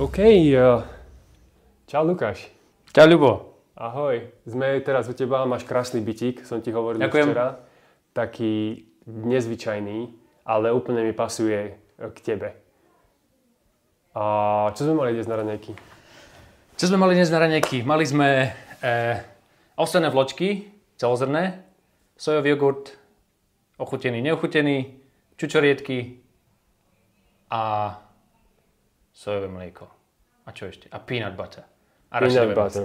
OK, čau Lukáš. Čau Ľubo. Ahoj, sme teraz u teba, máš krásny bytík, som ti hovoril včera. Taký nezvyčajný, ale úplne mi pasuje k tebe. A čo sme mali dnes na raňajky? Mali sme ovsené vločky, celozrné, sojový jogurt, ochutený, neochutený, čučoriedky a sojové mlieko. A čo ešte? A peanut butter. A peanut butter.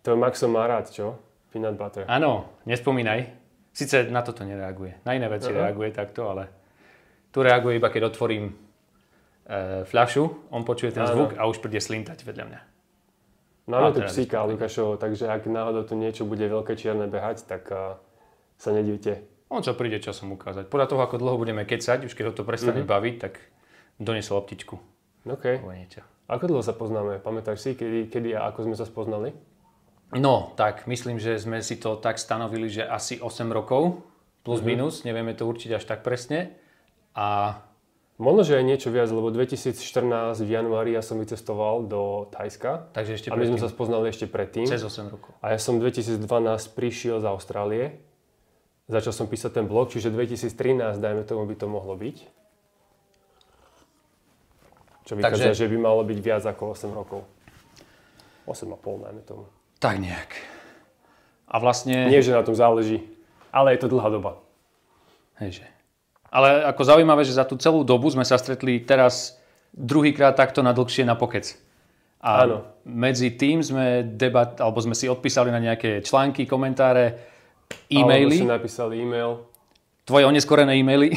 To Maxo má rád, čo? Peanut butter. Áno, nespomínaj. Sice na toto nereaguje. Na iné veci reaguje takto, ale tu reaguje iba keď otvorím fľašu, on počuje ten zvuk a už príde slintať vedľa mňa. Máme tu psíka Lukášovo, takže ak náhodou tu niečo bude veľké čierne behať, tak sa nedivte. On čo príde časom ukázať. Podľa toho, ako dlho budeme kecať, už keď ho to prestane baviť, tak donesol loptičku. OK. Ako dlho sa poznáme? Pamätáš si, kedy a ako sme sa spoznali? No, tak myslím, že sme si to tak stanovili, že asi 8 rokov, plus minus, nevieme to určiť až tak presne. A možno, že aj niečo viac, lebo 2014 v januári ja som vycestoval do Thajska. Takže ešte a my sme sa spoznali ešte predtým. Cez 8 rokov. A ja som 2012 prišiel z Austrálie. Začal som písať ten blog, čiže 2013, dajme tomu, by to mohlo byť. Čo vychádza, že by malo byť viac ako 8 rokov. 8,5, dajme tomu. Tak nejak. A vlastne nie, že na tom záleží, ale je to dlhá doba. Hejže. Ale ako zaujímavé, že za tú celú dobu sme sa stretli teraz druhýkrát takto na dlhšie na pokec. A áno. Medzi tým sme alebo sme si odpísali na nejaké články, komentáre, e-maily. Alebo si napísali e-mail. Tvoje oneskorené e-maily.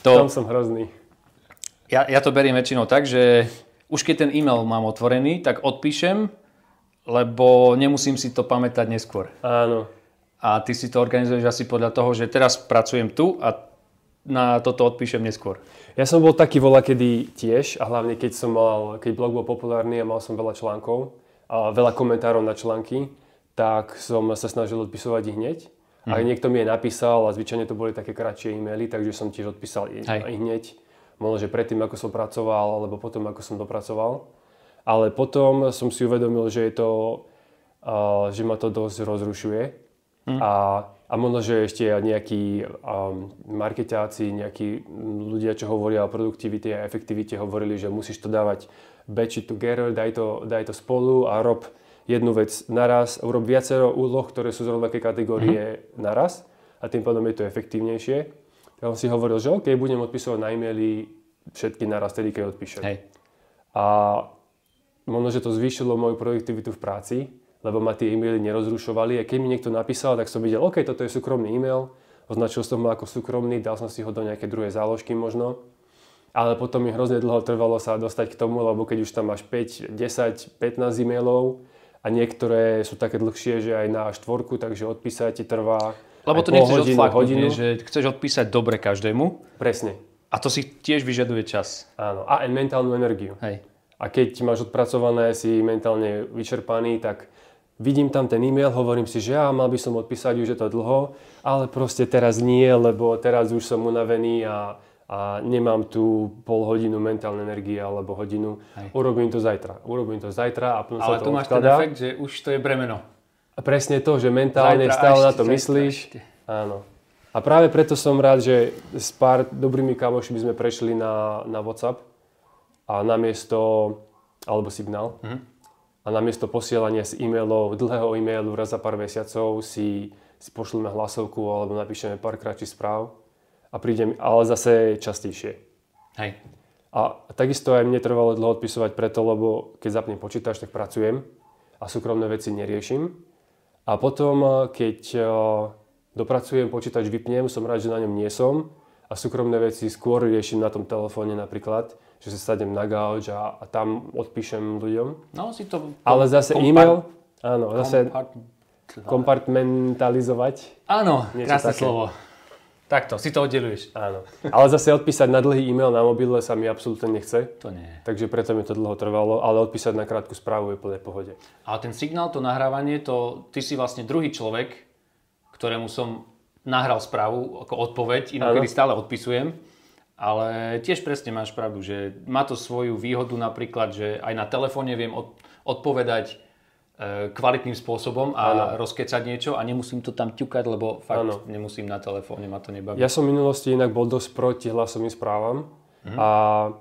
Tam som hrozný. Ja to beriem väčšinou tak, že už keď ten e-mail mám otvorený, tak odpíšem, lebo nemusím si to pamätať neskôr. Áno. A ty si to organizuješ asi podľa toho, že teraz pracujem tu a na toto odpíšem neskôr. Ja som bol taký voľakedy tiež a hlavne keď blog bol populárny a mal som veľa článkov a veľa komentárov na články, tak som sa snažil odpisovať ich hneď. A niekto mi je napísal a zvyčajne to boli také kratšie e-maily, takže som tiež odpísal ich hneď. Možno, že predtým, ako som pracoval, alebo potom, ako som dopracoval. Ale potom som si uvedomil, že že ma to dosť rozrušuje. A možno, že ešte nejakí marketáci, nejakí ľudia, čo hovoria o produktivite a efektivite, hovorili, že musíš to dávať batch it together, daj to spolu a rob jednu vec naraz, urob viacero úloh, ktoré sú z rovnaké kategórie naraz a tým pádom je to efektívnejšie. Ja som si hovoril, že OK, budem odpisovať na e-maily všetky naraz, tedy keď odpíšem. Hej. A možno, že to zvýšilo moju produktivitu v práci, lebo ma tie e-maily nerozrušovali. A keď mi niekto napísal, tak som videl, OK, toto je súkromný e-mail, označil som ho ako súkromný, dal som si ho do nejakej druhej záložky možno. Ale potom mi hrozne dlho trvalo sa dostať k tomu, lebo keď už tam máš 5, 10, 15 e-mailov a niektoré sú také dlhšie, že aj na A4, takže odpísať ti trvá. Lebo to nechceš odfláknuť, že chceš odpísať dobre každému. Presne. A to si tiež vyžaduje čas. Áno, a mentálnu energiu. Hej. A keď máš odpracované, si mentálne vyčerpaný, tak vidím tam ten e-mail, hovorím si, že mal by som odpísať, už je to dlho, ale proste teraz nie, lebo teraz už som unavený a nemám tu pol hodinu mentálnej energie alebo hodinu. Hej. Urobím to zajtra a potom sa to odkladá. Ale tu máš ten efekt, že už to je bremeno. A presne to, že mentálne stále na to myslíš. Áno. A práve preto som rád, že s pár dobrými kamošmi sme prešli na WhatsApp a alebo Signál. A namiesto posielania z e-mailov, dlhého e-mailu raz za pár mesiacov si pošleme hlasovku alebo napíšeme pár kratších správ a prídem, ale zase častejšie. Hej. A takisto aj mne trvalo dlho odpisovať preto, lebo keď zapnem počítač, tak pracujem a súkromné veci neriešim. A potom, keď dopracujem, počítač vypnem, som rád, že na ňom nie som a súkromné veci skôr riešim na tom telefóne napríklad, že sa sadnem na gauč a tam odpíšem ľuďom. No, si to ale zase e-mail, áno, zase kompartmentalizovať. Áno, krásne slovo. Takto, si to oddeluješ. Áno. Ale zase odpísať na dlhý e-mail na mobile sa mi absolútne nechce. To nie. Takže preto mi to dlho trvalo, ale odpísať na krátku správu je plne v pohode. Ale ten signál, to nahrávanie, ty si vlastne druhý človek, ktorému som nahral správu ako odpoveď, inokedy stále odpisujem. Ale tiež presne máš pravdu, že má to svoju výhodu napríklad, že aj na telefóne viem odpovedať kvalitným spôsobom a rozkecať niečo a nemusím to tam ťukať, lebo fakt nemusím na telefóne, ma to nebaví. Ja som v minulosti inak bol dosť proti hlasovým správam a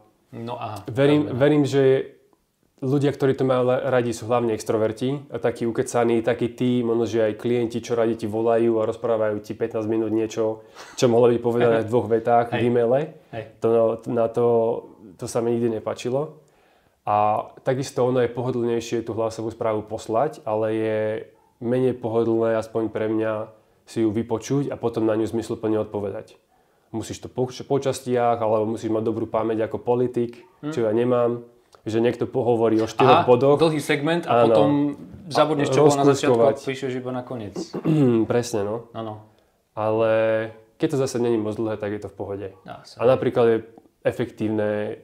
verím, že ľudia, ktorí to majú radi, sú hlavne extroverti a takí ukecaní, takí tí, možno, že aj klienti, čo radi ti volajú a rozprávajú ti 15 minút niečo, čo mohlo byť povedané v 2 vetách v e-maile. To sa mi nikdy nepáčilo. A takisto ono je pohodlnejšie tú hlasovú správu poslať, ale je menej pohodlné, aspoň pre mňa, si ju vypočuť a potom na ňu zmysluplne odpovedať. Musíš to po častiach, alebo musíš mať dobrú pamäť ako politik, čo ja nemám. Že niekto pohovorí o 4 bodoch. Dlhý segment a potom zabudneš, čo bolo na začiatku a píšeš iba na koniec. Presne, no. Áno. Ale keď to zase není moc dlhé, tak je to v pohode. A napríklad je efektívne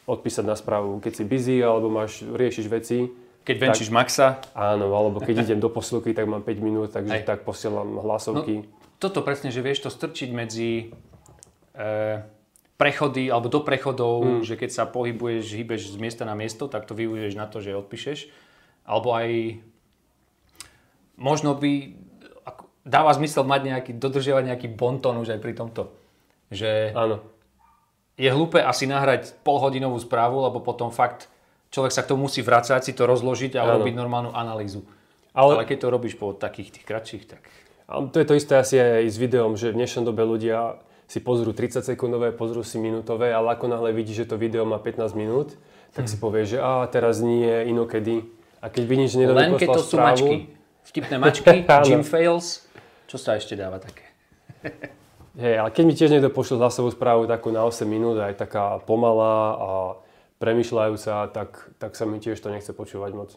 odpísať na správu, keď si busy alebo riešiš veci. Keď venčíš Maxa. Áno, alebo keď idem do posluchy, tak mám 5 minút, takže tak posielam hlasovky. No, toto presne, že vieš to strčiť medzi prechody alebo do prechodov, že keď sa hýbeš z miesta na miesto, tak to využiješ na to, že odpíšeš. Alebo aj možno dáva zmysel mať dodržiavať nejaký bonton už aj pri tomto. Že je hlúpe asi nahrať polhodinovú správu, lebo potom fakt človek sa k tomu musí vracať, si to rozložiť a robiť normálnu analýzu. Ale keď to robíš po takých tých kratších, tak... Ale to je to isté asi aj s videom, že v dnešnej dobe ľudia si pozrú 30-sekundové, pozrú si minútové, ale ako náhle vidí, že to video má 15 minút, tak si povie, že teraz nie, inokedy. A keď vidíš, že niekto len keď to sú mačky. Vtipné mačky, gym fails, čo sa ešte dáva také? Hej, ale keď mi tiež niekto pošle hlasovú správu takú na 8 minút, aj taká pomalá a premýšľajúca, tak sa mi tiež to nechce počúvať moc.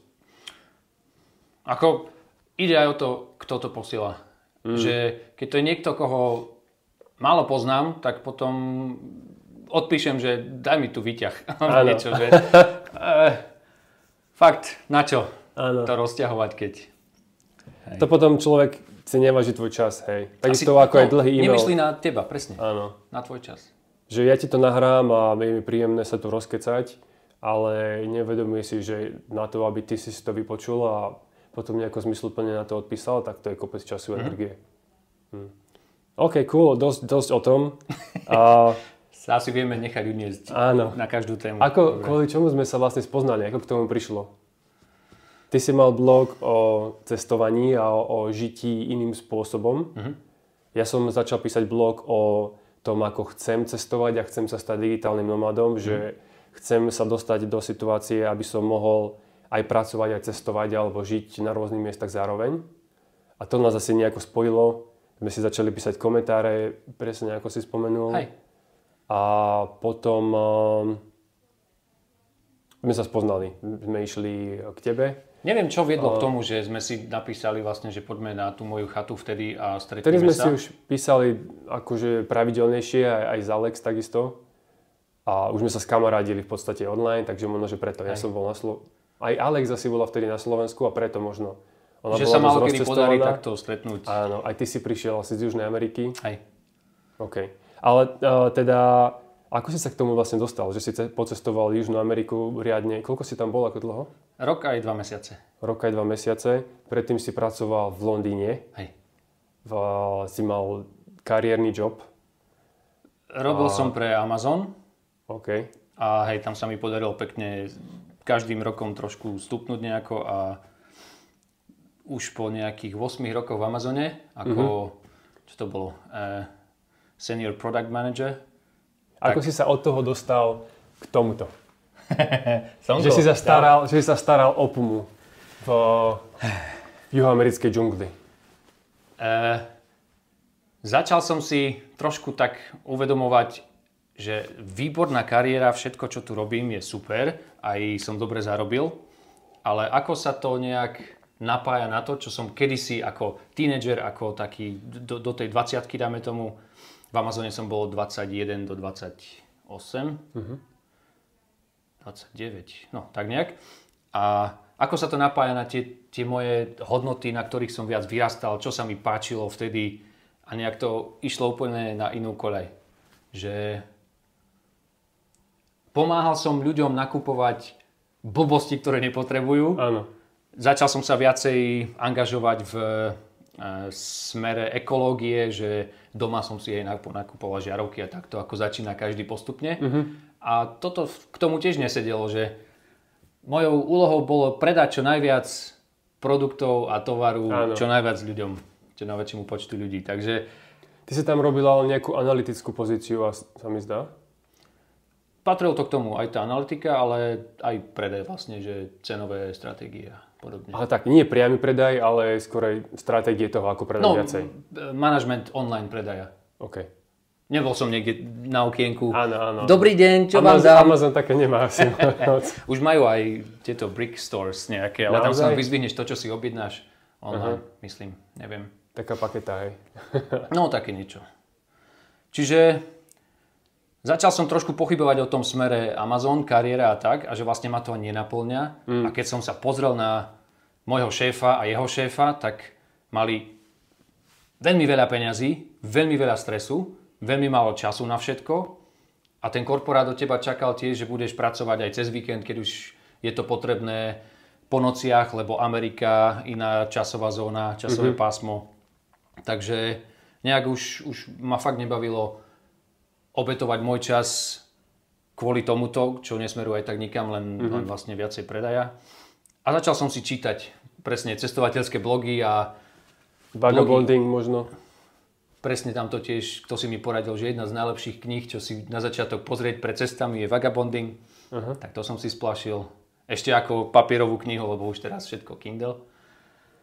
Ako ide aj o to, kto to posiela. Že keď to je niekto, koho málo poznám, tak potom odpíšem, že daj mi tu výťah. Niečo, že fakt, na čo to rozťahovať, keď... Hej. To potom človek si neváži tvoj čas, hej. Takisto ako aj dlhý e-mail. Nemyslí na teba, presne. Áno. Na tvoj čas. Že ja ti to nahrám a je mi príjemné sa tu rozkecať, ale nevedomuje si, že na to, aby ty si to vypočul a potom nejako zmysluplne na to odpísal, tak to je kopec času a energie. OK, cool, dosť o tom. Sa asi vieme nechať uniesť na každú tému. Kvôli čomu sme sa vlastne spoznali, ako k tomu prišlo? Ty si mal blog o cestovaní a o žití iným spôsobom. Ja som začal písať blog o tom, ako chcem cestovať a chcem sa stať digitálnym nomadom, že chcem sa dostať do situácie, aby som mohol aj pracovať, aj cestovať alebo žiť na rôznych miestach zároveň. A to nás asi nejako spojilo. Sme si začali písať komentáre, presne ako si spomenul. Hej. A potom sme sa spoznali. Sme išli k tebe. Neviem, čo viedlo k tomu, že sme si napísali vlastne, že poďme na tú moju chatu vtedy a stretneme sa. Vtedy sme si už písali akože pravidelnejšie, aj z Alex takisto. A už sme sa skamarádili v podstate online, takže možno, že preto. Ja som bol na Slovensku. Aj Alex asi bola vtedy na Slovensku a preto možno. Ona že sa malo kedy podarí takto stretnúť. Áno, aj ty si prišiel asi z Južnej Ameriky. Hej. OK. Ale teda, ako si sa k tomu vlastne dostal? Že si pocestoval Južnú Ameriku riadne. Koľko si tam bol, ako dlho? Rok aj 2 mesiace. Rok aj 2 mesiace. Predtým si pracoval v Londýne. Hej. Si mal kariérny job. Robil som pre Amazon. OK. A hej, tam sa mi podarilo pekne každým rokom trošku stupnúť nejako a už po nejakých 8 rokoch v Amazone, ako, čo to bolo, Senior Product Manager. Ako si sa od toho dostal k tomuto? Že si sa staral o pumu v juhoamerickej džungli. Začal som si trošku tak uvedomovať, že výborná kariéra, všetko, čo tu robím, je super, aj som dobre zarobil, ale ako sa to nejak napája na to, čo som kedysi ako tínedžer, ako taký do tej 20-ky, dáme tomu, v Amazone som bol 21 do 28, 29, no tak nejak. A ako sa to napája na tie moje hodnoty, na ktorých som viac vyrastal, čo sa mi páčilo vtedy a nejak to išlo úplne na inú koľaj. Že pomáhal som ľuďom nakupovať blbosti, ktoré nepotrebujú. Áno. Začal som sa viacej angažovať v smere ekológie, že doma som si aj nakupoval žiarovky a takto, ako začína každý postupne. A toto k tomu tiež nesedelo, že mojou úlohou bolo predať čo najviac produktov a tovaru čo najviac ľuďom, čo najväčšiemu počtu ľudí. Takže ty si tam robil nejakú analytickú pozíciu, sa mi zdá? Patrilo to k tomu aj tá analytika, ale aj predaj vlastne, že cenové stratégie a podobne. Ale tak, nie priamy predaj, ale skôr stratégie toho, ako predať viacej. Manažment online predaja. OK. Nebol som niekde na okienku. Áno. Dobrý deň, čo vám dám? Amazon také nemá asi. Už majú aj tieto brick stores nejaké, ale tam sa vyzvihneš to, čo si objednáš online, myslím, neviem. Taká paketa, hej. No, také niečo. Čiže začal som trošku pochybovať o tom smere Amazon, kariéra a tak, a že vlastne ma to ani nenaplňa. A keď som sa pozrel na môjho šéfa a jeho šéfa, tak mali veľmi veľa peňazí, veľmi veľa stresu, veľmi málo času na všetko a ten korporát od teba čakal tiež, že budeš pracovať aj cez víkend, keď už je to potrebné po nociach, lebo Amerika, iná časová zóna, časové pásmo. Takže nejak už ma fakt nebavilo obetovať môj čas kvôli tomuto, čo nesmeruje aj tak nikam, len vlastne viacej predaja. A začal som si čítať presne cestovateľské blogy a Vagabonding možno. Presne tam to tiež, kto si mi poradil, že jedna z najlepších kníh, čo si na začiatok pozrieť pred cestami je Vagabonding. Tak to som si splašil. Ešte ako papierovú knihu, lebo už teraz všetko Kindle.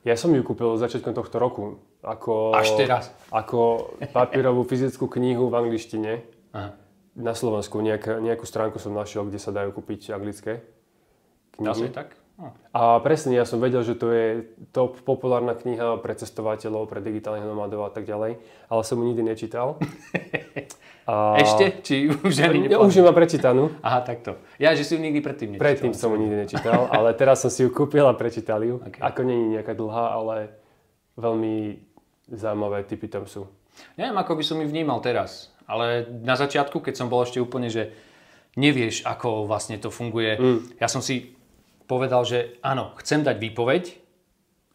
Ja som ju kúpil začiatkom tohto roku. Až teraz? Ako papierovú fyzickú knihu v angličtine. Aha. Na Slovensku. Nejakú stránku som našiel, kde sa dajú kúpiť anglické knihy. Dá sa tak? A presne, ja som vedel, že to je top populárna kniha pre cestovateľov, pre digitálnych nomadov a tak ďalej, ale som ju nikdy nečítal. Ešte? Či už ani nepovedal? Už ju mám prečítanú. Aha, takto. Ja, že si ju nikdy predtým nečítal. Predtým som ju nikdy nečítal, ale teraz som si ju kúpil a prečítal ju. Okay. Ako nie je nejaká dlhá, ale veľmi zaujímavé typy tam sú. Neviem, ako by som ju vnímal teraz, ale na začiatku, keď som bol ešte úplne, že nevieš, ako vlastne to funguje, ja som si povedal, že áno, chcem dať výpoveď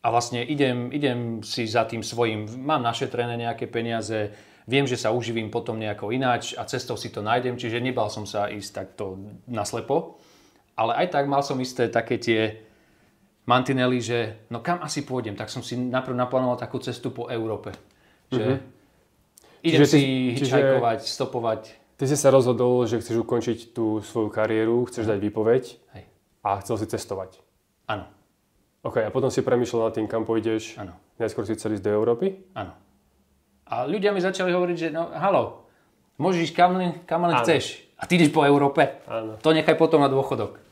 a vlastne idem si za tým svojím, mám našetrené nejaké peniaze, viem, že sa uživím potom nejako ináč a cestou si to nájdem, čiže nebal som sa ísť takto naslepo. Ale aj tak mal som isté také tie mantinely, že no kam asi pôjdem, tak som si najprv naplánoval takú cestu po Európe. Že idem si hitchhikovať, stopovať. Ty si sa rozhodol, že chceš ukončiť tú svoju kariéru, chceš dať výpoveď. Hej. A chcel si cestovať. Áno. OK, a potom si premýšľal nad tým, kam pôjdeš. Áno. Najskôr si chcel ísť do Európy? Áno. A ľudia mi začali hovoriť, že no halo, môžeš ísť kam len chceš. A ty ideš po Európe. Áno. To nechaj potom na dôchodok.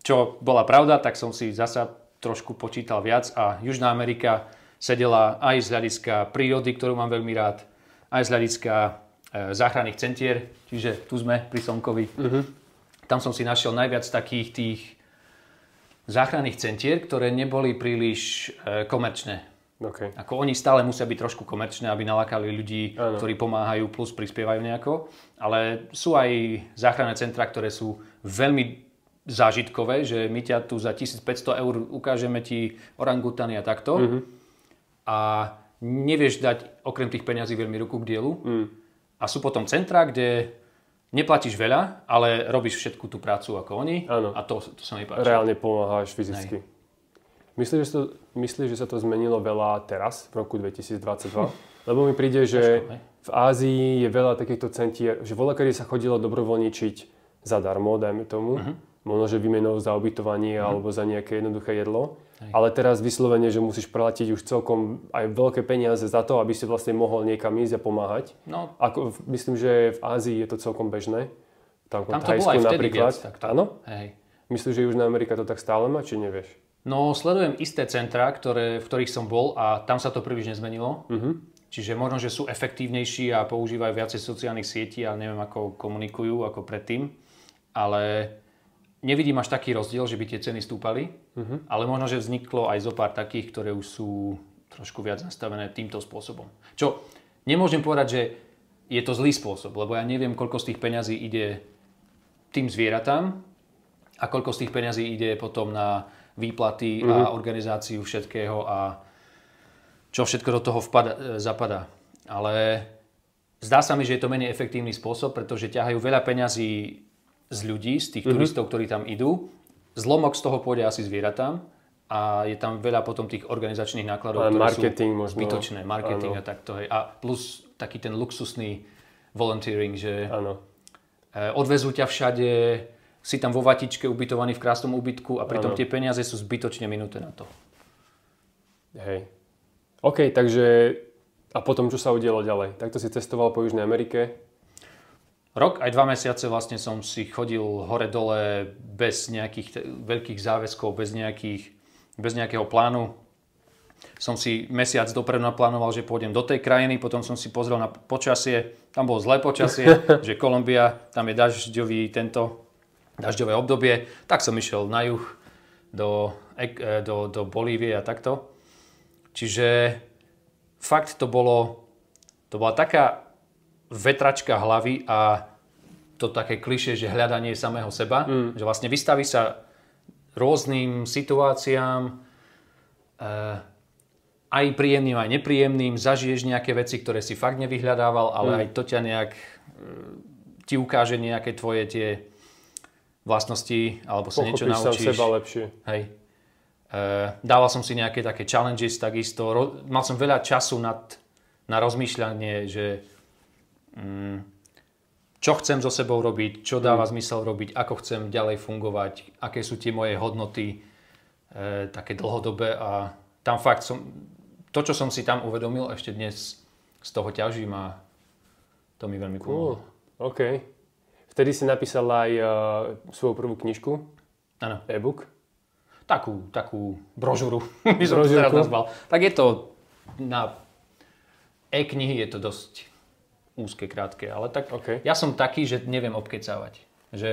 Čo bola pravda, tak som si zasa trošku počítal viac a Južná Amerika sedela aj z hľadiska prírody, ktorú mám veľmi rád, aj z hľadiska záchranných centier, čiže tu sme pri Slnkovi. Tam som si našiel najviac takých tých záchranných centier, ktoré neboli príliš komerčné. Okay. Ako oni stále musia byť trošku komerčné, aby nalákali ľudí, ktorí pomáhajú plus prispievajú nejako. Ale sú aj záchranné centra, ktoré sú veľmi zážitkové, že my ťa tu za 1500 eur ukážeme ti orangutany a takto. A nevieš dať okrem tých peňazí veľmi ruku k dielu. A sú potom centra, kde neplatíš veľa, ale robíš všetku tú prácu ako oni. Áno. A to sa mi páči. Reálne pomáhaš fyzicky. Myslíš, že sa to zmenilo veľa teraz, v roku 2022? Lebo mi príde, že v Ázii je veľa takýchto centier, že voľakedy sa chodilo dobrovoľničiť zadarmo, dajme tomu. Možno, že výmenou za ubytovanie alebo za nejaké jednoduché jedlo. Ale teraz vyslovene, že musíš platiť už celkom aj veľké peniaze za to, aby si vlastne mohol niekam ísť a pomáhať. No. Myslím, že v Ázii je to celkom bežné. Tam to bolo aj vtedy viac. Áno? Hej. Myslíš, že Južná Amerika to tak stále má, či nevieš? No, sledujem isté centrá, v ktorých som bol a tam sa to príliš nezmenilo. Čiže možno, že sú efektívnejší a používajú viacej sociálnych sietí, ale neviem, ako komunikujú ako predtým. Ale nevidím až taký rozdiel, že by tie ceny stúpali, ale možno, že vzniklo aj zo pár takých, ktoré už sú trošku viac nastavené týmto spôsobom. Čo nemôžem povedať, že je to zlý spôsob, lebo ja neviem, koľko z tých peňazí ide tým zvieratám a koľko z tých peňazí ide potom na výplaty a organizáciu všetkého a čo všetko do toho zapadá. Ale zdá sa mi, že je to menej efektívny spôsob, pretože ťahajú veľa peňazí z ľudí, z tých turistov, ktorí tam idú. Zlomok z toho pôjde asi zvieratám a je tam veľa potom tých organizačných nákladov, ktoré marketing sú zbytočné. Marketing a takto. Hej. A plus taký ten luxusný volunteering, že odvezú ťa všade, si tam vo vatičke ubytovaný v krásnom ubytku a pritom tie peniaze sú zbytočne minuté na to. Hej. OK, takže a potom čo sa udialo ďalej? Takto si cestoval po Južnej Amerike? Rok aj 2 mesiace vlastne som si chodil hore-dole bez nejakých veľkých záväzkov, bez nejakého plánu. Som si mesiac dopredu naplánoval, že pôjdem do tej krajiny, potom som si pozrel na počasie, tam bolo zlé počasie, že Kolumbia, tam je dažďové obdobie, tak som išiel na juh do Bolívie a takto. Čiže fakt to bola taká vetračka hlavy a to také klišé, že hľadanie samého seba, že vlastne vystaví sa rôznym situáciám, aj príjemným, aj nepríjemným, zažiješ nejaké veci, ktoré si fakt nevyhľadával, ale aj to ťa nejak ti ukáže nejaké tvoje tie vlastnosti, alebo sa niečo naučíš. Pochopíš sám seba lepšie. Hej. Dával som si nejaké také challenges takisto. Mal som veľa času na rozmýšľanie, že čo chcem so sebou robiť, čo dáva zmysel robiť, ako chcem ďalej fungovať, aké sú tie moje hodnoty také dlhodobé a tam fakt to, čo som si tam uvedomil, ešte dnes z toho ťažím a to mi veľmi pomohlo. OK. Vtedy si napísal aj svoju prvú knižku? Áno. E-book? Takú brožúru, by som to teraz nazval. Tak je to na e-knihy je to dosť úzke, krátke, ale tak ja som taký, že neviem obkecávať. Že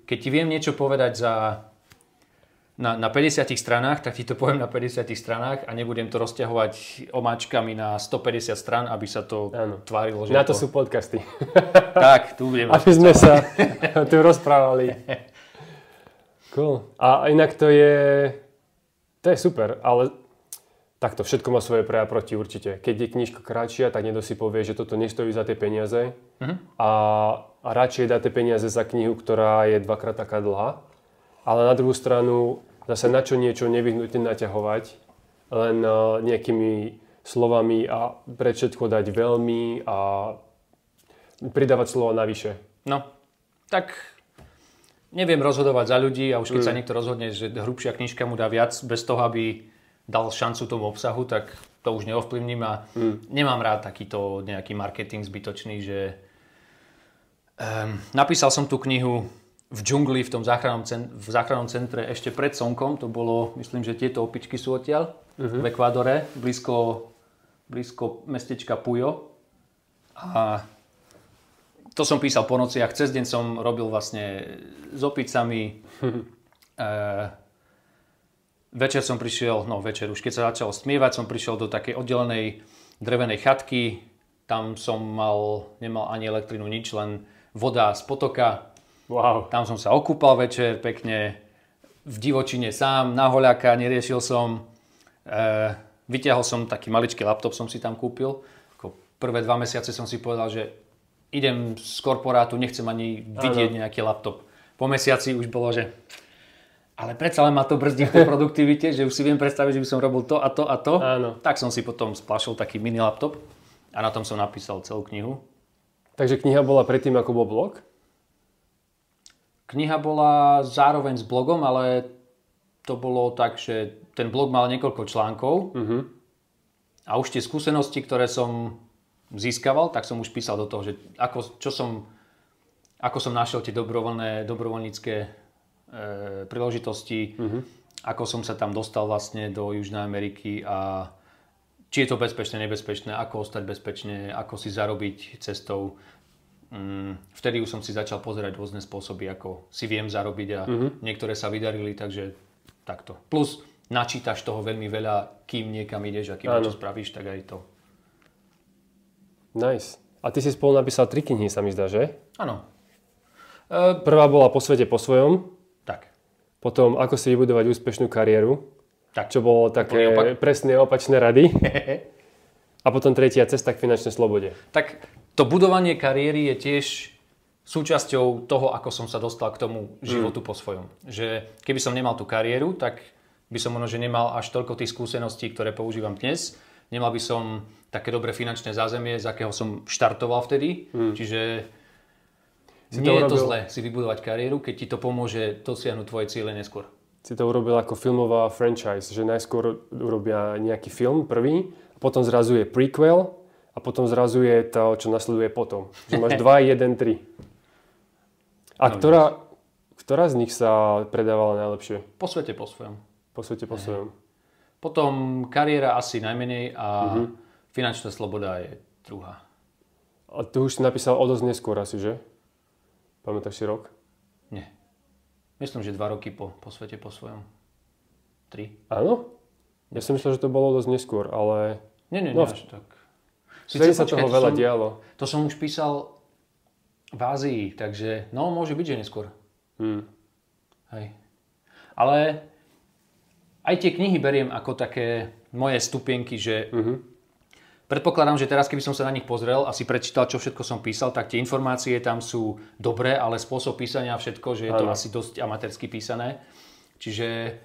keď ti viem niečo povedať na 50 stranách, tak ti to poviem na 50 stranách a nebudem to rozťahovať omáčkami na 150 strán, aby sa to tvárilo. Že na to sú podcasty. Tak, tu budeme. Aby sme sa tu rozprávali. Cool. A inak to je super, ale takto všetko má svoje pre a proti určite. Keď je knižka kratšia, tak niekto si povie, že toto nestojí za tie peniaze a radšej dá tie peniaze za knihu, ktorá je 2-krát taká dlhá. Ale na druhú stranu zase na čo niečo nevyhnutne naťahovať, len nejakými slovami a pre všetko dať veľmi a pridávať slova navyše. No, tak neviem rozhodovať za ľudí a už keď sa niekto rozhodne, že hrubšia knižka mu dá viac bez toho, aby dal šancu tomu obsahu, tak to už neovplyvním a nemám rád takýto nejaký marketing zbytočný, že napísal som tú knihu v džungli, v tom záchrannom centre ešte pred slnkom, to bolo, myslím, že tieto opičky sú odtiaľ, v Ekvádore, blízko mestečka Puyo a to som písal po nociach, cez deň som robil vlastne s opicami. Večer som prišiel, už keď sa začalo stmievať, som prišiel do takej oddelenej drevenej chatky. Tam som nemal ani elektrinu, nič, len voda z potoka. Wow. Tam som sa okúpal večer pekne, v divočine sám, na hoľaka, neriešil som. Vyťahol som taký maličký laptop, som si tam kúpil. Prvé 2 mesiace som si povedal, že idem z korporátu, nechcem ani vidieť nejaký laptop. Po mesiaci už bolo, že ale predsa len ma to brzdí v tej produktivite, že už si viem predstaviť, že by som robil to a to a to. Áno. Tak som si potom splášil taký mini laptop a na tom som napísal celú knihu. Takže kniha bola predtým, ako bol blog? Kniha bola zároveň s blogom, ale to bolo tak, že ten blog mal niekoľko článkov a už tie skúsenosti, ktoré som získaval, tak som už písal do toho, že ako som našiel tie dobrovoľnícke príležitosti, ako som sa tam dostal vlastne do Južnej Ameriky a či je to bezpečné, nebezpečné, ako ostať bezpečne, ako si zarobiť cestou. Vtedy už som si začal pozerať rôzne spôsoby, ako si viem zarobiť a niektoré sa vydarili, takže takto. Plus načítaš toho veľmi veľa, kým niekam ideš a kým niečo spravíš, tak aj to. Nice. A ty si spolu napísal 3 knihy, sa mi zdá, že? Áno. Prvá bola Po svete po svojom. Tak. Potom Ako si vybudovať úspešnú kariéru. Tak. Čo bolo také presne opačné rady. A potom tretia Cesta k finančnej slobode. Tak to budovanie kariéry je tiež súčasťou toho, ako som sa dostal k tomu životu po svojom. Že keby som nemal tú kariéru, tak by som možno, že nemal až toľko tých skúseností, ktoré používam dnes. Nemal by som také dobré finančné zázemie, z akého som štartoval vtedy. Čiže nie je to zlé si vybudovať kariéru, keď ti to pomôže dosiahnuť tvoje ciele neskôr. Si to urobil ako filmová franchise, že najskôr urobia nejaký film prvý, a potom zrazu je prequel a potom zrazu je to, čo nasleduje potom. Že máš 2, 1, 3. A ktorá z nich sa predávala najlepšie? Po svete po svojom. Po svete po svojom. Potom kariéra asi najmenej a finančná sloboda je druhá. A tu už si napísal o dosť neskôr asi, že? Pamätáš si rok? Nie. Myslím, že 2 roky po svete po svojom. 3. Áno? Ja si myslel, že to bolo dosť neskôr, ale... Nie, až tak. Vtedy sa toho veľa dialo. To som už písal v Ázii, takže môže byť, že neskôr. Hej. Ale aj tie knihy beriem ako také moje stupienky, že predpokladám, že teraz, keby som sa na nich pozrel a si prečítal, čo všetko som písal, tak tie informácie tam sú dobré, ale spôsob písania a všetko, že je to asi dosť amatérsky písané. Čiže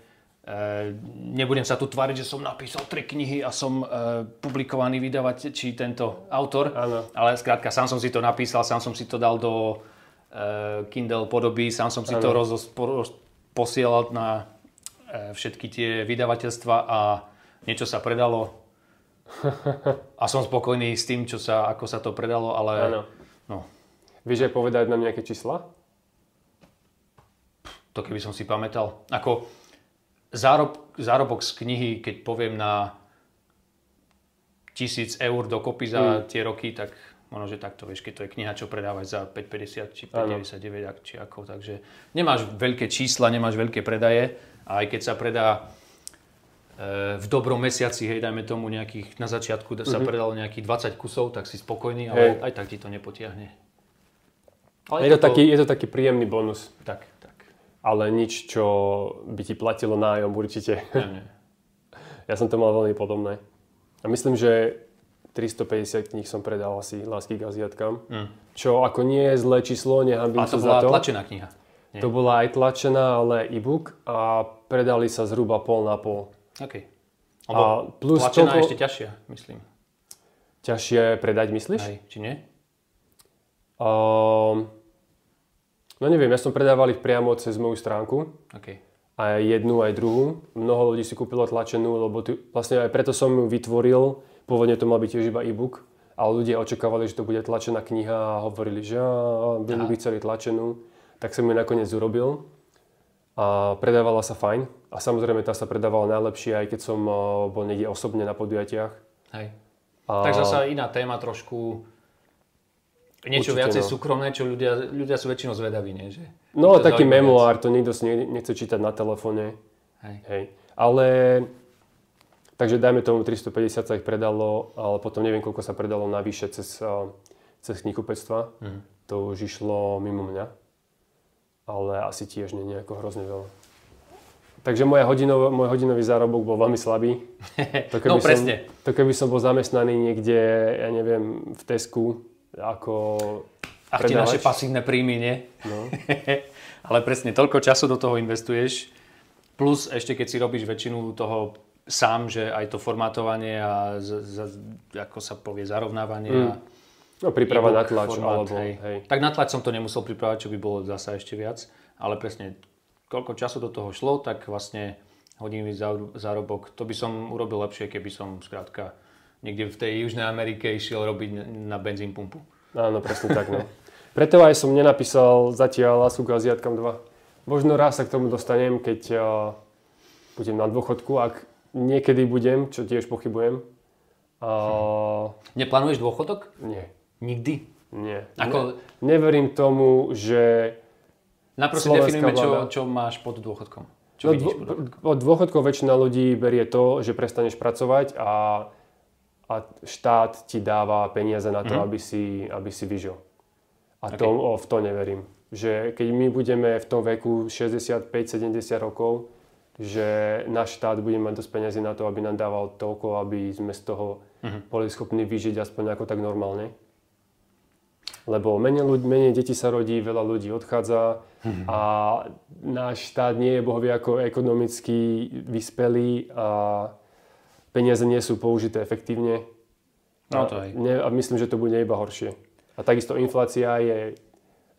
nebudem sa tu tváriť, že som napísal 3 knihy a som publikovaný vydavateľ, či tento autor. Ale skrátka, sám som si to napísal, sám som si to dal do Kindle podoby, sám som si to posielal na všetky tie vydavateľstva a niečo sa predalo a som spokojný s tým, ako sa to predalo, ale Vieš aj povedať nám nejaké čísla? To keby som si pamätal. Ako zárobok z knihy, keď poviem na 1000 eur dokopy za tie roky, tak možno, že takto, vieš, keď to je kniha, čo predávaš za 5,50 či 5,99 či ako, takže nemáš veľké čísla, nemáš veľké predaje a aj keď sa predá v dobrom mesiaci, hej, dajme tomu nejakých, na začiatku sa predalo nejakých 20 kusov, tak si spokojný, ale aj tak ti to nepotiahne. Ale je to taký príjemný bonus. Tak. Ale nič, čo by ti platilo nájom určite. Nie. Ja som to mal veľmi podobné. A myslím, že 350 kníh som predal asi Lásky k Aziatkám. Čo ako nie je zlé číslo, nehambím sa za to. A to bola tlačená kniha. Nie? To bola aj tlačená, ale e-book a predali sa zhruba pol na pol. OK. A plus tlačená je ešte ťažšia, myslím. Ťažšie predať, myslíš? Hej, či nie? No neviem, ja som predával ich priamo cez moju stránku. Okay. Aj jednu, aj druhú. Mnoho ľudí si kúpilo tlačenú, lebo vlastne aj preto som ju vytvoril. Pôvodne to mal byť tiež iba e-book. Ale ľudia očakávali, že to bude tlačená kniha a hovorili, že by chceli tlačenú. Tak som ju nakoniec urobil. A predávala sa fajn. A samozrejme tá sa predávala najlepšie, aj keď som bol niekde osobne na podujatiach. Hej. Tak zasa iná téma trošku. Niečo viacej súkromné, čo ľudia sú väčšinou zvedaví, nie? Že no taký memoár, to nikto si nechce čítať na telefóne. Hej. Ale takže dajme tomu 350 sa ich predalo, ale potom neviem, koľko sa predalo navyše cez knihkupectva. To už išlo mimo mňa. Ale asi tiež nie nejako hrozne veľa. Takže môj hodinový zárobok bol veľmi slabý. Presne. To keby som bol zamestnaný niekde, ja neviem, v Tesku, ako ach, tie naše pasívne príjmy, nie? No. Ale presne, toľko času do toho investuješ. Plus ešte keď si robíš väčšinu toho sám, že aj to formátovanie a ako sa povie, zarovnávanie. No príprava na tlač. Hej. Tak na tlač som to nemusel pripravať, čo by bolo zasa ešte viac. Ale presne, koľko času do toho šlo, tak vlastne hodinový zárobok, to by som urobil lepšie, keby som skrátka niekde v tej Južnej Amerike išiel robiť na benzín pumpu. Áno, presne tak. No. Preto aj som nenapísal zatiaľ Lásku k Aziatkám 2. Možno raz sa k tomu dostanem, keď budem na dôchodku, ak niekedy budem, čo tiež pochybujem. Neplánuješ dôchodok? Nie. Nikdy? Nie. Neverím tomu, že najprv si definujeme, čo máš pod dôchodkom. Čo vidíš pod dôchodkom? Pod dôchodkom väčšina ľudí berie to, že prestaneš pracovať a štát ti dáva peniaze na to, aby si vyžil. A v to neverím. že keď my budeme v tom veku 65-70 rokov, že náš štát bude mať dosť peniazy na to, aby nám dával toľko, aby sme z toho boli schopní vyžiť aspoň ako tak normálne. Lebo menej detí sa rodí, veľa ľudí odchádza a náš štát nie je bohovie ako ekonomicky vyspelý a peniaze nie sú použité efektívne. No to aj. A myslím, že to bude iba horšie. A takisto inflácia je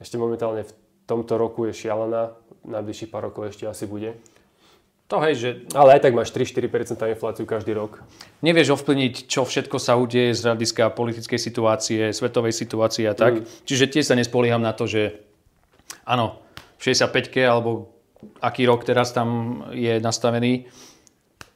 ešte momentálne v tomto roku je šialená, najbližších pár rokov ešte asi bude. To hej, že... Ale aj tak máš 3-4% infláciu každý rok. Nevieš ovplyvniť, čo všetko sa udeje z hľadiska politickej situácie, svetovej situácie a tak. Čiže tiež sa nespolieham na to, že áno, v 65-ke alebo aký rok teraz tam je nastavený,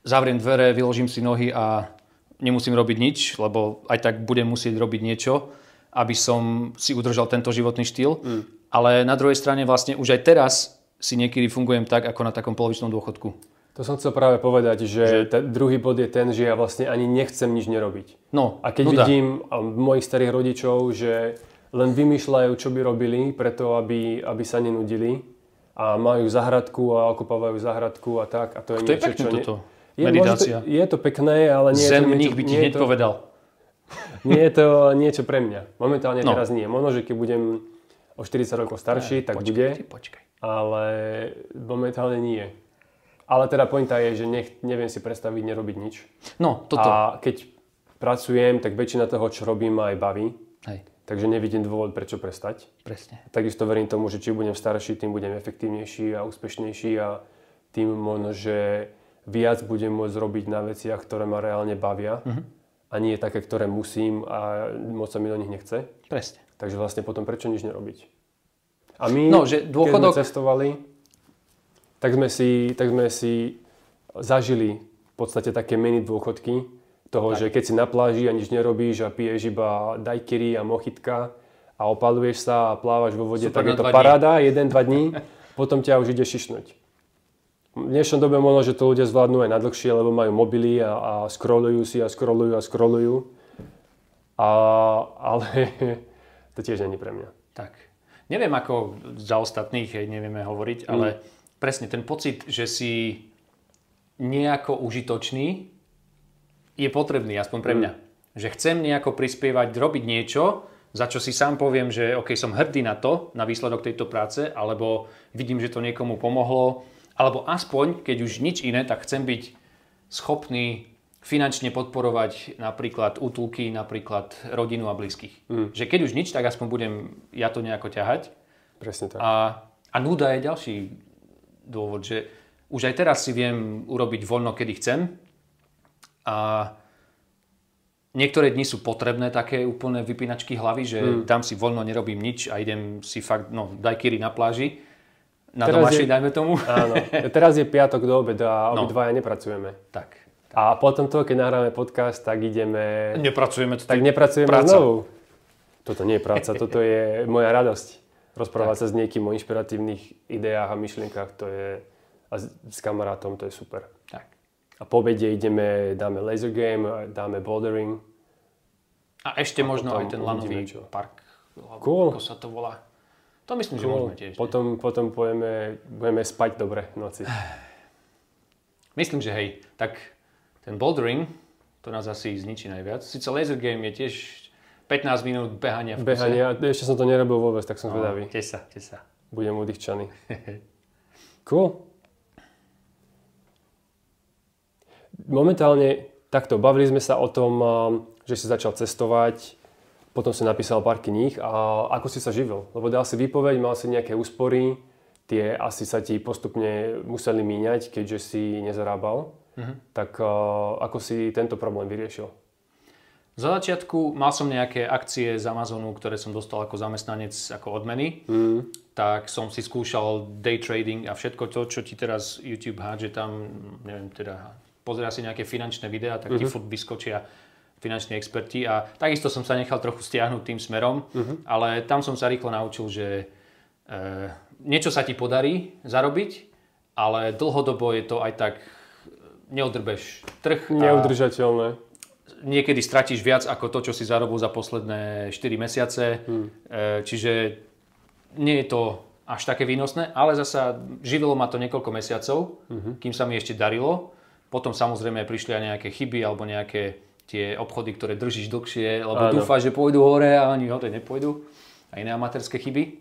zavriem dvere, vyložím si nohy a nemusím robiť nič, lebo aj tak budem musieť robiť niečo, aby som si udržal tento životný štýl. Ale na druhej strane vlastne už aj teraz si niekedy fungujem tak, ako na takom polovičnom dôchodku. To som chcel práve povedať, že druhý bod je ten, že ja vlastne ani nechcem nič nerobiť. No, a keď vidím mojich starých rodičov, že len vymýšľajú, čo by robili, preto aby sa nenudili a majú záhradku a okopávajú záhradku a tak. A to je niečo, pekné čo... toto. Meditácia. Je to pekné, ale nie je to niečo... Zemník by ti hneď povedal. Nie je to niečo pre mňa. Momentálne teraz nie. Možno, že keď budem o 40 rokov starší, tak bude. Počkaj. Ale momentálne nie. Ale teda pointa je, že neviem si predstaviť nerobiť nič. No, toto. A keď pracujem, tak väčšina toho, čo robím, ma aj baví. Hej. Takže nevidím dôvod, prečo prestať. Presne. Takisto verím tomu, že čím budem starší, tým budem efektívnejší a úspešnejší a tým možno, že viac budem môcť robiť na veciach, ktoré ma reálne bavia a nie také, ktoré musím a moc sa mi do nich nechce. Presne. Takže vlastne potom prečo nič nerobiť? A my, že dôchodok... keď sme cestovali, tak sme si zažili v podstate také mini dôchodky toho, že keď si na pláži a nič nerobíš a piješ iba daiquiri a mochitka a opaluješ sa a plávaš vo vode, super, tak je to paráda, 1-2 dní, potom ťa už ide šišnúť. V dnešnom dobe možno, že to ľudia zvládnu aj na dlhšie, lebo majú mobily a scrollujú si a scrollujú. Ale to tiež nie je pre mňa. Tak. Neviem, ako za ostatných, nevieme hovoriť, ale presne ten pocit, že si nejako užitočný, je potrebný, aspoň pre mňa. Že chcem nejako prispievať, robiť niečo, za čo si sám poviem, že OK, som hrdý na to, na výsledok tejto práce, alebo vidím, že to niekomu pomohlo, alebo aspoň, keď už nič iné, tak chcem byť schopný finančne podporovať napríklad útulky, napríklad rodinu a blízkych. Že keď už nič, tak aspoň budem ja to nejako ťahať. Presne tak. A núda je ďalší dôvod, že už aj teraz si viem urobiť voľno, kedy chcem. A niektoré dni sú potrebné také úplné vypínačky hlavy, že dám si voľno, nerobím nič a idem si fakt, daiquiri na pláži. Na domašej, dajme tomu. Áno. Teraz je piatok do obeda a obidvaja nepracujeme. Tak. A potom to, keď nahráme podcast, tak ideme... Nepracujeme. Tak nepracujeme znovu. Toto nie je práca, toto je moja radosť. Rozprávať sa s niekým o inšpiratívnych ideách a myšlienkach, to je... A s kamarátom, to je super. Tak. A po obede dáme laser game, dáme bouldering. A ešte možno aj ten lanový park. Cool. Ako sa to volá. To myslím, že môžeme tiež. Potom budeme spať dobre v noci. Myslím, že hej. Tak ten bouldering, to nás asi zničí najviac. Sice laser game je tiež 15 minút behania v kuse. Ešte som to nerobil vôbec, tak som zvedavý. Tiež sa. Budem udýchčaný. Cool. Momentálne takto, bavili sme sa o tom, že si začal cestovať, potom si napísal pár kníh a ako si sa živil? Lebo dal si výpoveď, mal si nejaké úspory, tie asi sa ti postupne museli míňať, keďže si nezarábal. Tak ako si tento problém vyriešil? Za začiatku mal som nejaké akcie z Amazonu, ktoré som dostal ako zamestnanec, ako odmeny. Tak som si skúšal day trading a všetko to, čo ti teraz YouTube hádže tam, neviem, teda pozerá si nejaké finančné videá, tak ti furt vyskočia finanční experti a takisto som sa nechal trochu stiahnuť tým smerom, ale tam som sa rýchlo naučil, že niečo sa ti podarí zarobiť, ale dlhodobo je to aj tak, neodrbeš trh. Neudržateľné. Niekedy stratíš viac ako to, čo si zarobil za posledné 4 mesiace, čiže nie je to až také výnosné, ale zasa živilo ma to niekoľko mesiacov, kým sa mi ešte darilo. Potom samozrejme prišli aj nejaké chyby alebo nejaké tie obchody, ktoré držíš dlhšie, lebo dúfáš, že pôjdu hore a oni hore nepôjdu. A iné amatérske chyby.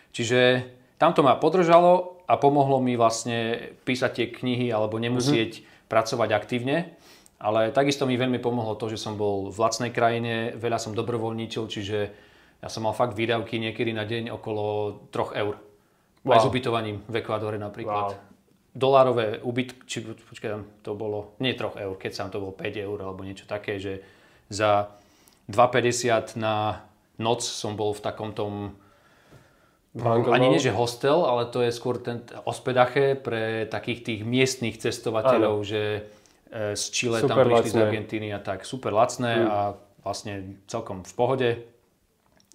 Čiže tamto ma podržalo a pomohlo mi vlastne písať tie knihy alebo nemusieť pracovať aktívne. Ale takisto mi veľmi pomohlo to, že som bol v lacnej krajine, veľa som dobrovoľníčil, čiže ja som mal fakt výdavky niekedy na deň okolo 3 eur. Wow. Aj s ubytovaním v Ekvádore napríklad. Wow. Dolárové ubytky, počkaj, to bolo nie 3 eur, keď sám to bolo 5 eur alebo niečo také, že za 2,50 na noc som bol v takom tom, ani nie že hostel, ale to je skôr ten hospedache pre takých tých miestnych cestovateľov, že z Chile tam prišli z Argentíny a tak, super lacné a vlastne celkom v pohode.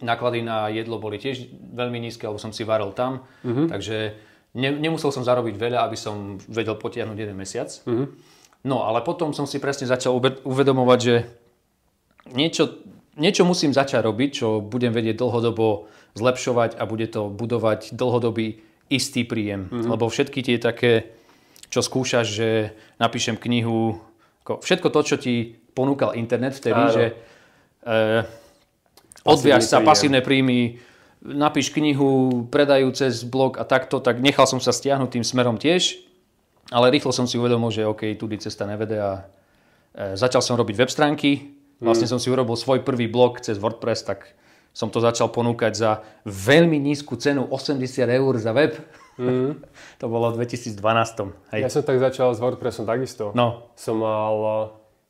Náklady na jedlo boli tiež veľmi nízke, lebo som si varil tam, takže nemusel som zarobiť veľa, aby som vedel potiahnuť jeden mesiac. No, ale potom som si presne začal uvedomovať, že niečo musím začať robiť, čo budem vedieť dlhodobo zlepšovať a bude to budovať dlhodobý istý príjem. Lebo všetky tie také, čo skúšaš, že napíšem knihu, všetko to, čo ti ponúkal internet vtedy, že odviaž sa, pasívne príjmy, napíš knihu, predajú cez blog a takto, tak nechal som sa stiahnuť tým smerom tiež, ale rýchlo som si uvedomil, že OK, tudy cesta nevede a začal som robiť web stránky. Vlastne som si urobil svoj prvý blog cez WordPress, tak som to začal ponúkať za veľmi nízku cenu, 80 eur za web. To bolo v 2012. Hej. Ja som tak začal s WordPressom takisto. No.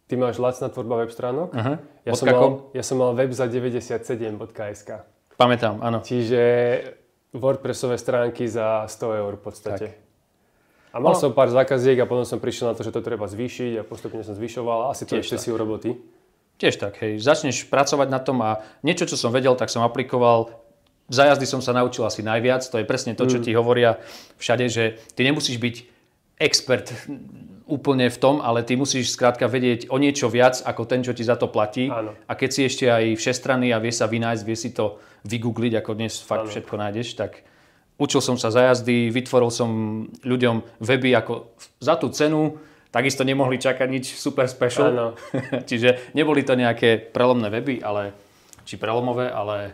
Ty máš lacná tvorba web stránok? Ja som mal web za 97.sk. Pamätám, áno. Čiže WordPressové stránky za 100 eur v podstate. Tak. A mal som pár zákaziek a potom som prišiel na to, že to treba zvýšiť a postupne som zvyšoval. Asi to ešte si urobil ty. Tiež tak, hej. Začneš pracovať na tom a niečo, čo som vedel, tak som aplikoval. Za jazdy som sa naučil asi najviac. To je presne to, čo ti hovoria všade, že ty nemusíš byť expert úplne v tom, ale ty musíš skrátka vedieť o niečo viac ako ten, čo ti za to platí. Áno. A keď si ešte aj všestranný a vie sa vynájsť, vie si to vygoogliť, ako dnes fakt všetko nájdeš, tak učil som sa za jazdy, vytvoril som ľuďom weby ako za tú cenu, takisto nemohli čakať nič super special. Čiže neboli to nejaké prelomné weby, či prelomové, ale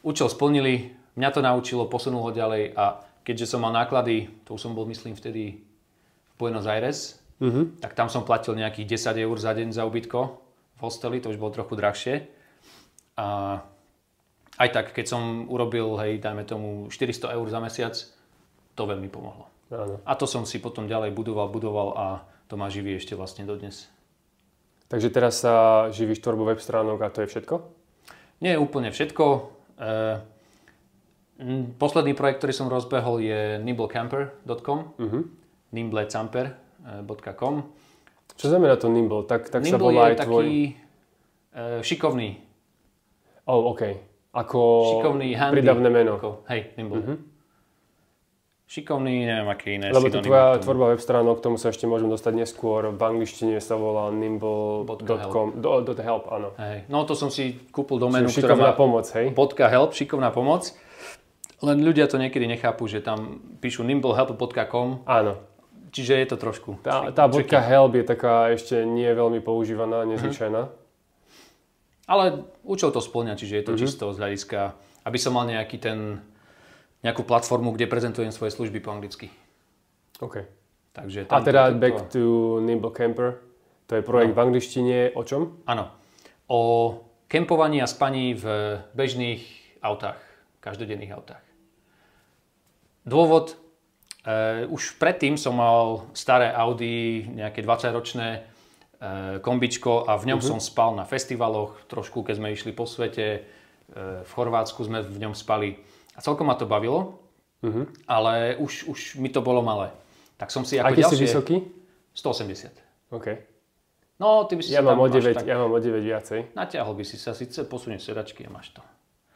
účel splnili, mňa to naučilo, posunulo ďalej a keďže som mal náklady, to už som bol myslím vtedy v Buenos Aires, tak tam som platil nejakých 10 eur za deň za ubytko v hosteli, to už bolo trochu drahšie. A aj tak, keď som urobil, dajme tomu 400 eur za mesiac, to veľmi pomohlo. Áno. A to som si potom ďalej budoval a to ma živí ešte vlastne dodnes. Takže teraz sa živíš tvorbou web stránok a to je všetko? Nie úplne všetko. Posledný projekt, ktorý som rozbehol, je nimblecamper.com. nimblecamper.com. Čo znamená to Nimble? Tak Nimble sa volá aj tvoj... taký šikovný. OK. Ako šikovný, handy. pridavné meno. Hej, Nimble. Šikovný, neviem, aké iné lebo to tvoja tvorba web stránok, k tomu sa ešte môžeme dostať neskôr. V angličtine sa volá nimble.com. .help, áno. Hej. No to som si kúpil doménu, ktorá má... Šikovná pomoc, hej? .help, šikovná pomoc. Len ľudia to niekedy nechápu, že tam píšu nimblehelp.com. Áno. Čiže je to trošku... Tá .help je taká ešte nie veľmi používaná, nezvyčajná. Ale účel to spĺňa, čiže je to čisto z hľadiska, aby som mal nejakú platformu, kde prezentujem svoje služby po anglicky. OK. Takže a teda back to Nimble Camper, to je projekt v angličtine o čom? Áno. O kempovaní a spaní v bežných autách, každodenných autách. Dôvod, už predtým som mal staré Audi, nejaké 20-ročné kombičko a v ňom som spal na festivaloch, trošku keď sme išli po svete, v Chorvátsku sme v ňom spali a celkom ma to bavilo, ale už mi to bolo malé. Tak som si ako ďalšie... Aký si vysoký? 180. OK. No, ty by si ja mám o 9 viacej. Natiahol by si sa, síce posunieš sedačky a máš to.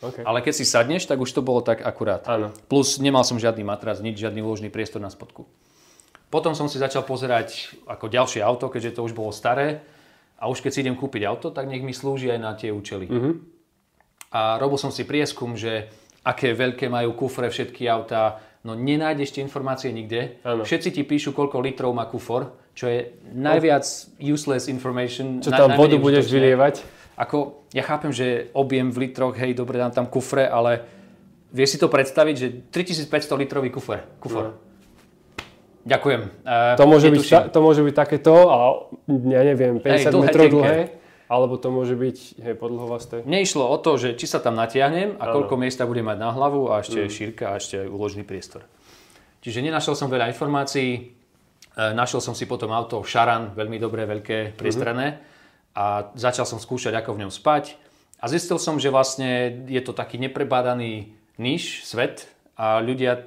Okay. Ale keď si sadneš, tak už to bolo tak akurát. Áno. Plus nemal som žiadny matrac, žiadny úložný priestor na spodku. Potom som si začal pozerať ako ďalšie auto, keďže to už bolo staré. A už keď si idem kúpiť auto, tak nech mi slúži aj na tie účely. A robil som si prieskum, že aké veľké majú kufre všetky autá. No nenájdeš tie informácie nikde. Áno. Všetci ti píšu, koľko litrov má kufor, čo je najviac useless information. Čo tam vodu budeš vylievať? Ako, ja chápem, že objem v litroch, hej, dobre, dám tam kufre, ale vieš si to predstaviť, že 3500 litrový kufor. No. Ďakujem. To môže byť takéto a ja neviem, 50 metrov dlhé. Alebo to môže byť podlhovasté. Mne išlo o to, že či sa tam natiahnem a koľko miesta bude mať na hlavu a ešte šírka a ešte aj úložný priestor. Čiže nenašiel som veľa informácií. Našiel som si potom auto Charan, veľmi dobré, veľké, priestranné. A začal som skúšať, ako v ňom spať. A zistil som, že vlastne je to taký neprebádaný níž, svet. A ľudia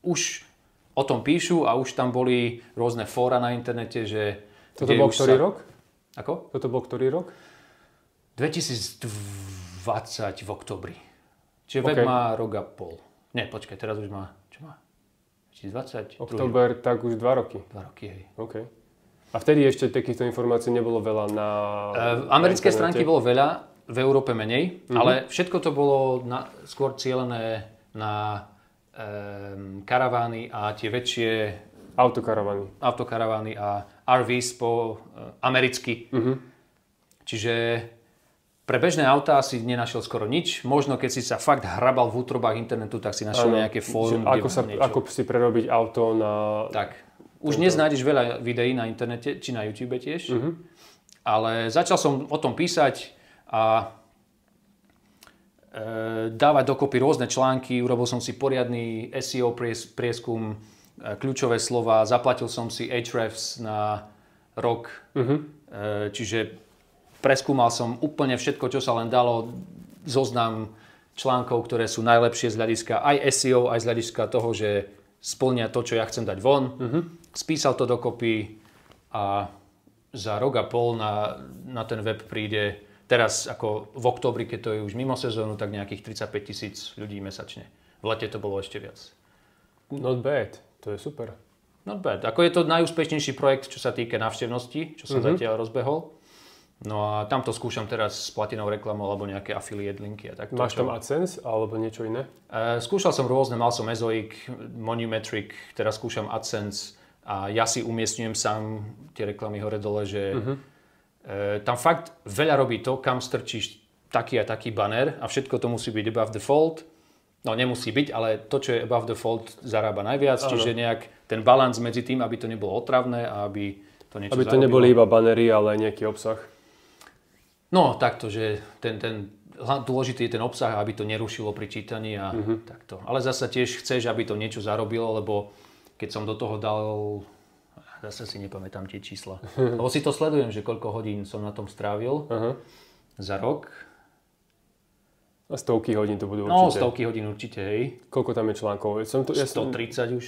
už o tom píšu a už tam boli rôzne fóra na internete, že... Toto bol ktorý rok? Ako? Toto bol ktorý rok? 2020 v oktobri. Čiže web má rok a pol. Nie, počkaj, teraz už má... Čo má? 2020? Október, tak už 2 roky. 2 roky, hej. OK. A vtedy ešte takýchto informácií nebolo veľa na... Americké stránky bolo veľa, v Európe menej, ale všetko to bolo skôr cielené na karavány a tie väčšie... Autokaravány a RVs po americky. Čiže pre bežné autá si nenašiel skoro nič. Možno keď si sa fakt hrabal v útrobách internetu, tak si našiel nejaké fórum. Ako si prerobiť auto na... Tak. Už dnes nájdeš veľa videí na internete, či na YouTube tiež. Ale začal som o tom písať a dávať dokopy rôzne články. Urobil som si poriadny SEO prieskum, kľúčové slova, zaplatil som si Ahrefs na rok, čiže preskúmal som úplne všetko, čo sa len dalo, zoznam článkov, ktoré sú najlepšie z hľadiska aj SEO, aj z hľadiska toho, že splnia to, čo ja chcem dať von. Spísal to dokopy a za rok a pol na ten web príde teraz ako v októbri, keď to je už mimo sezónu, tak nejakých 35 000 ľudí mesačne. V lete to bolo ešte viac. Not bad. To je super. Not bad. Ako je to najúspešnejší projekt, čo sa týka návštevnosti, čo som zatiaľ rozbehol. No a tam to skúšam teraz s platinou reklamou alebo nejaké affiliate linky. A takto. Máš tam AdSense alebo niečo iné? Skúšal som rôzne, mal som Ezoic, Monumetric, teraz skúšam AdSense a ja si umiestňujem sám tie reklamy hore-dole, že tam fakt veľa robí to, kam strčíš taký a taký banner a všetko to musí byť above the fold. No nemusí byť, ale to, čo je above the fold, zarába najviac, čiže nejak ten balans medzi tým, aby to nebolo otravné a aby to niečo aby to neboli iba banery, ale aj nejaký obsah. No takto, že ten dôležitý je ten obsah, aby to nerušilo pri čítaní a takto. Ale zasa tiež chceš, aby to niečo zarobilo, lebo keď som do toho dal, zase si nepamätám tie čísla. Lebo si to sledujem, že koľko hodín som na tom strávil za rok. A stovky hodín to budú určite. No, stovky hodín určite, hej. Koľko tam je článkov? 130 už.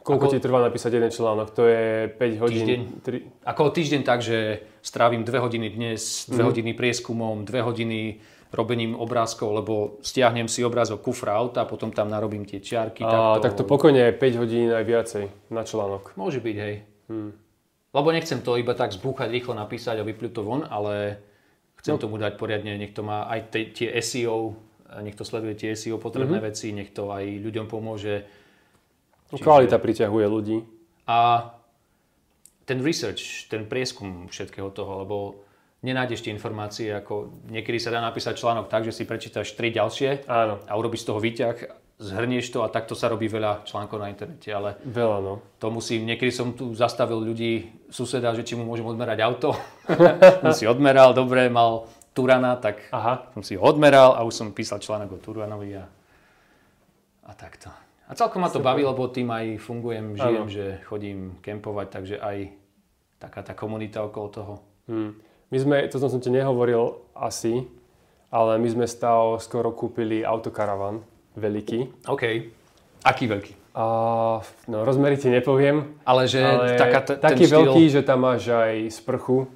Koľko ti trvá napísať jeden článok? To je 5 hodín. Týždeň. Ako týždeň tak, že strávim 2 hodiny dnes, 2 hodiny prieskumom, 2 hodiny robením obrázkov, lebo stiahnem si obrázok kufra auta a potom tam narobím tie čiarky. Tak to pokojne je 5 hodín aj viacej na článok. Môže byť, hej. Lebo nechcem to iba tak zbúchať, rýchlo napísať a vypľuť to von, ale chcem tomu dať poriadne, nech to má aj tie SEO, nech to sleduje tie SEO potrebné veci, nech to aj ľuďom pomôže. Kvalita priťahuje ľudí. A ten research, ten prieskum všetkého toho, lebo nenájdeš tie informácie, ako niekedy sa dá napísať článok tak, že si prečítaš 3 ďalšie a urobíš z toho výťah, zhrnieš to a takto sa robí veľa článkov na internete, ale veľa, no. To niekedy som tu zastavil ľudí, suseda, že či mu môžem odmerať auto. Som si odmeral, dobre, mal Turana, tak som si ho odmeral a už som písal článok o Turanovi a takto. A celkom ma to baví, lebo tým aj fungujem, žijem, že chodím kempovať, takže aj taká tá komunita okolo toho. My sme, to som ti nehovoril asi, ale my sme skoro kúpili autokaravan, veľký. OK. Aký veľký? Rozmery ti nepoviem. Ale taký veľký, že tam máš aj sprchu,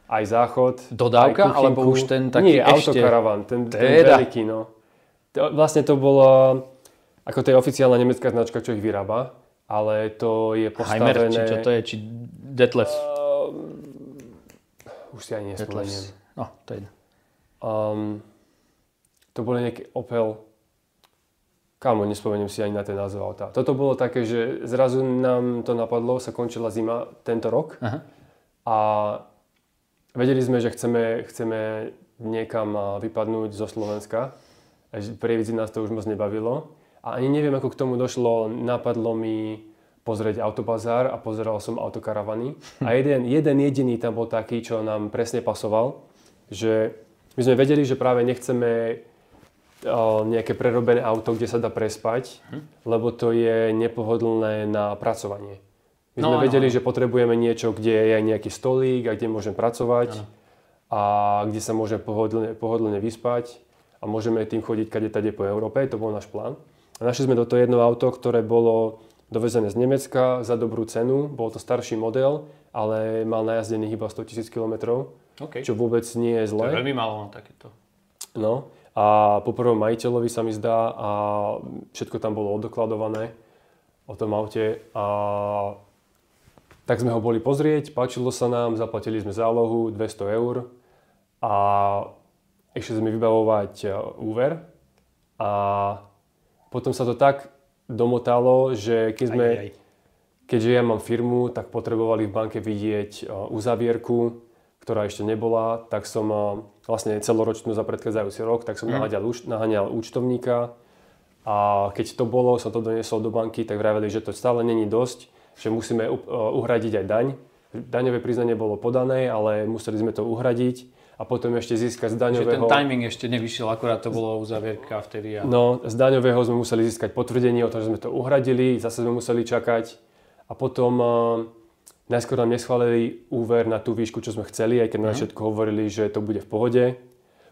aj záchod. Dodávka, aj alebo už ten taký Nie, autokaravan, ten veľký, no. Vlastne to bolo... Ako to je oficiálna nemecká značka, čo ich vyrába, ale to je postavené... Heimer, či čo to je, či Detlef? Už si aj nespomeniem. No, to je... To boli nejaký Opel. Kámo, nespomeniem si ani na ten názov auta. Toto bolo také, že zrazu nám to napadlo, sa končila zima tento rok. Aha. A vedeli sme, že chceme niekam vypadnúť zo Slovenska. Prievidzi nás to už moc nebavilo. A ani neviem, ako k tomu došlo. Napadlo mi pozrieť Autobazár a pozeral som autokaravany. A jeden jediný tam bol taký, čo nám presne pasoval. Že my sme vedeli, že práve nechceme nejaké prerobené auto, kde sa dá prespať, lebo to je nepohodlné na pracovanie. My sme vedeli, že potrebujeme niečo, kde je nejaký stolík a kde môžem pracovať a kde sa môžem pohodlne vyspať a môžeme tým chodiť kade-tade po Európe. To bol náš plán. A našli sme toto jedno auto, ktoré bolo dovezené z Nemecka za dobrú cenu. Bol to starší model, ale mal najazdených iba 100 000 km, čo vôbec nie je zlé. To je veľmi málo na takéto. No. A po prvom majiteľovi sa mi zdá a všetko tam bolo odokladované o tom aute a tak sme ho boli pozrieť, páčilo sa nám, zaplatili sme zálohu 200 eur a išli sme vybavovať úver a potom sa to tak domotalo, že keďže ja mám firmu, tak potrebovali v banke vidieť uzavierku, ktorá ešte nebola, tak som vlastne celoročnú za predchádzajúci rok, tak som naháňal účtovníka a keď to bolo, som to doniesol do banky, tak vraveli, že to stále není dosť, že musíme uhradiť aj daň. Daňové priznanie bolo podané, ale museli sme to uhradiť a potom ešte získať z daňového... Čiže ten timing ešte nevyšiel, akurát to bolo uzavierka vtedy. No, z daňového sme museli získať potvrdenie o tom, že sme to uhradili, zase sme museli čakať a potom... Najskôr nám neschválili úver na tú výšku, čo sme chceli, aj keď na všetko hovorili, že to bude v pohode.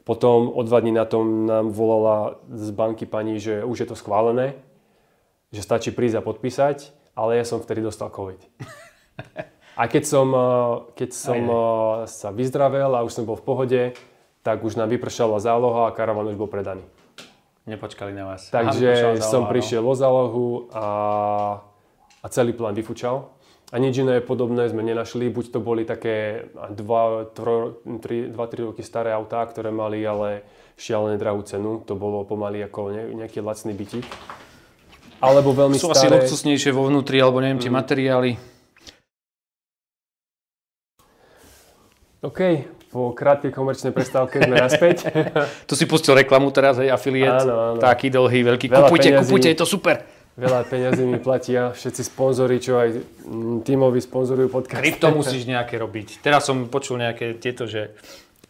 Potom o 2 dní na tom nám volala z banky pani, že už je to schválené, že stačí prísť a podpísať, ale ja som vtedy dostal COVID. A keď som sa vyzdravel a už som bol v pohode, tak už nám vypršala záloha a karavan už bol predaný. Nepočkali na vás. Takže som prišiel o zálohu a celý plán vyfúčal. A nič iné podobné sme nenašli, buď to boli také 2-3 roky staré autá, ktoré mali ale šialené drahú cenu, to bolo pomaly ako nejaký lacný bytík. Alebo veľmi sú staré... Sú asi luxusnejšie vo vnútri, alebo neviem, či materiály. OK, po krátkej komerčnej prestávke sme naspäť. Tu si pustil reklamu teraz, hej, affiliate. Áno. Taký dlhý, veľký. Kupujte, je to super. Veľa peňazí mi platia všetci sponzori, čo aj tímovi sponzorujú podcast. Krypto musíš nejaké robiť. Teraz som počul nejaké tieto, že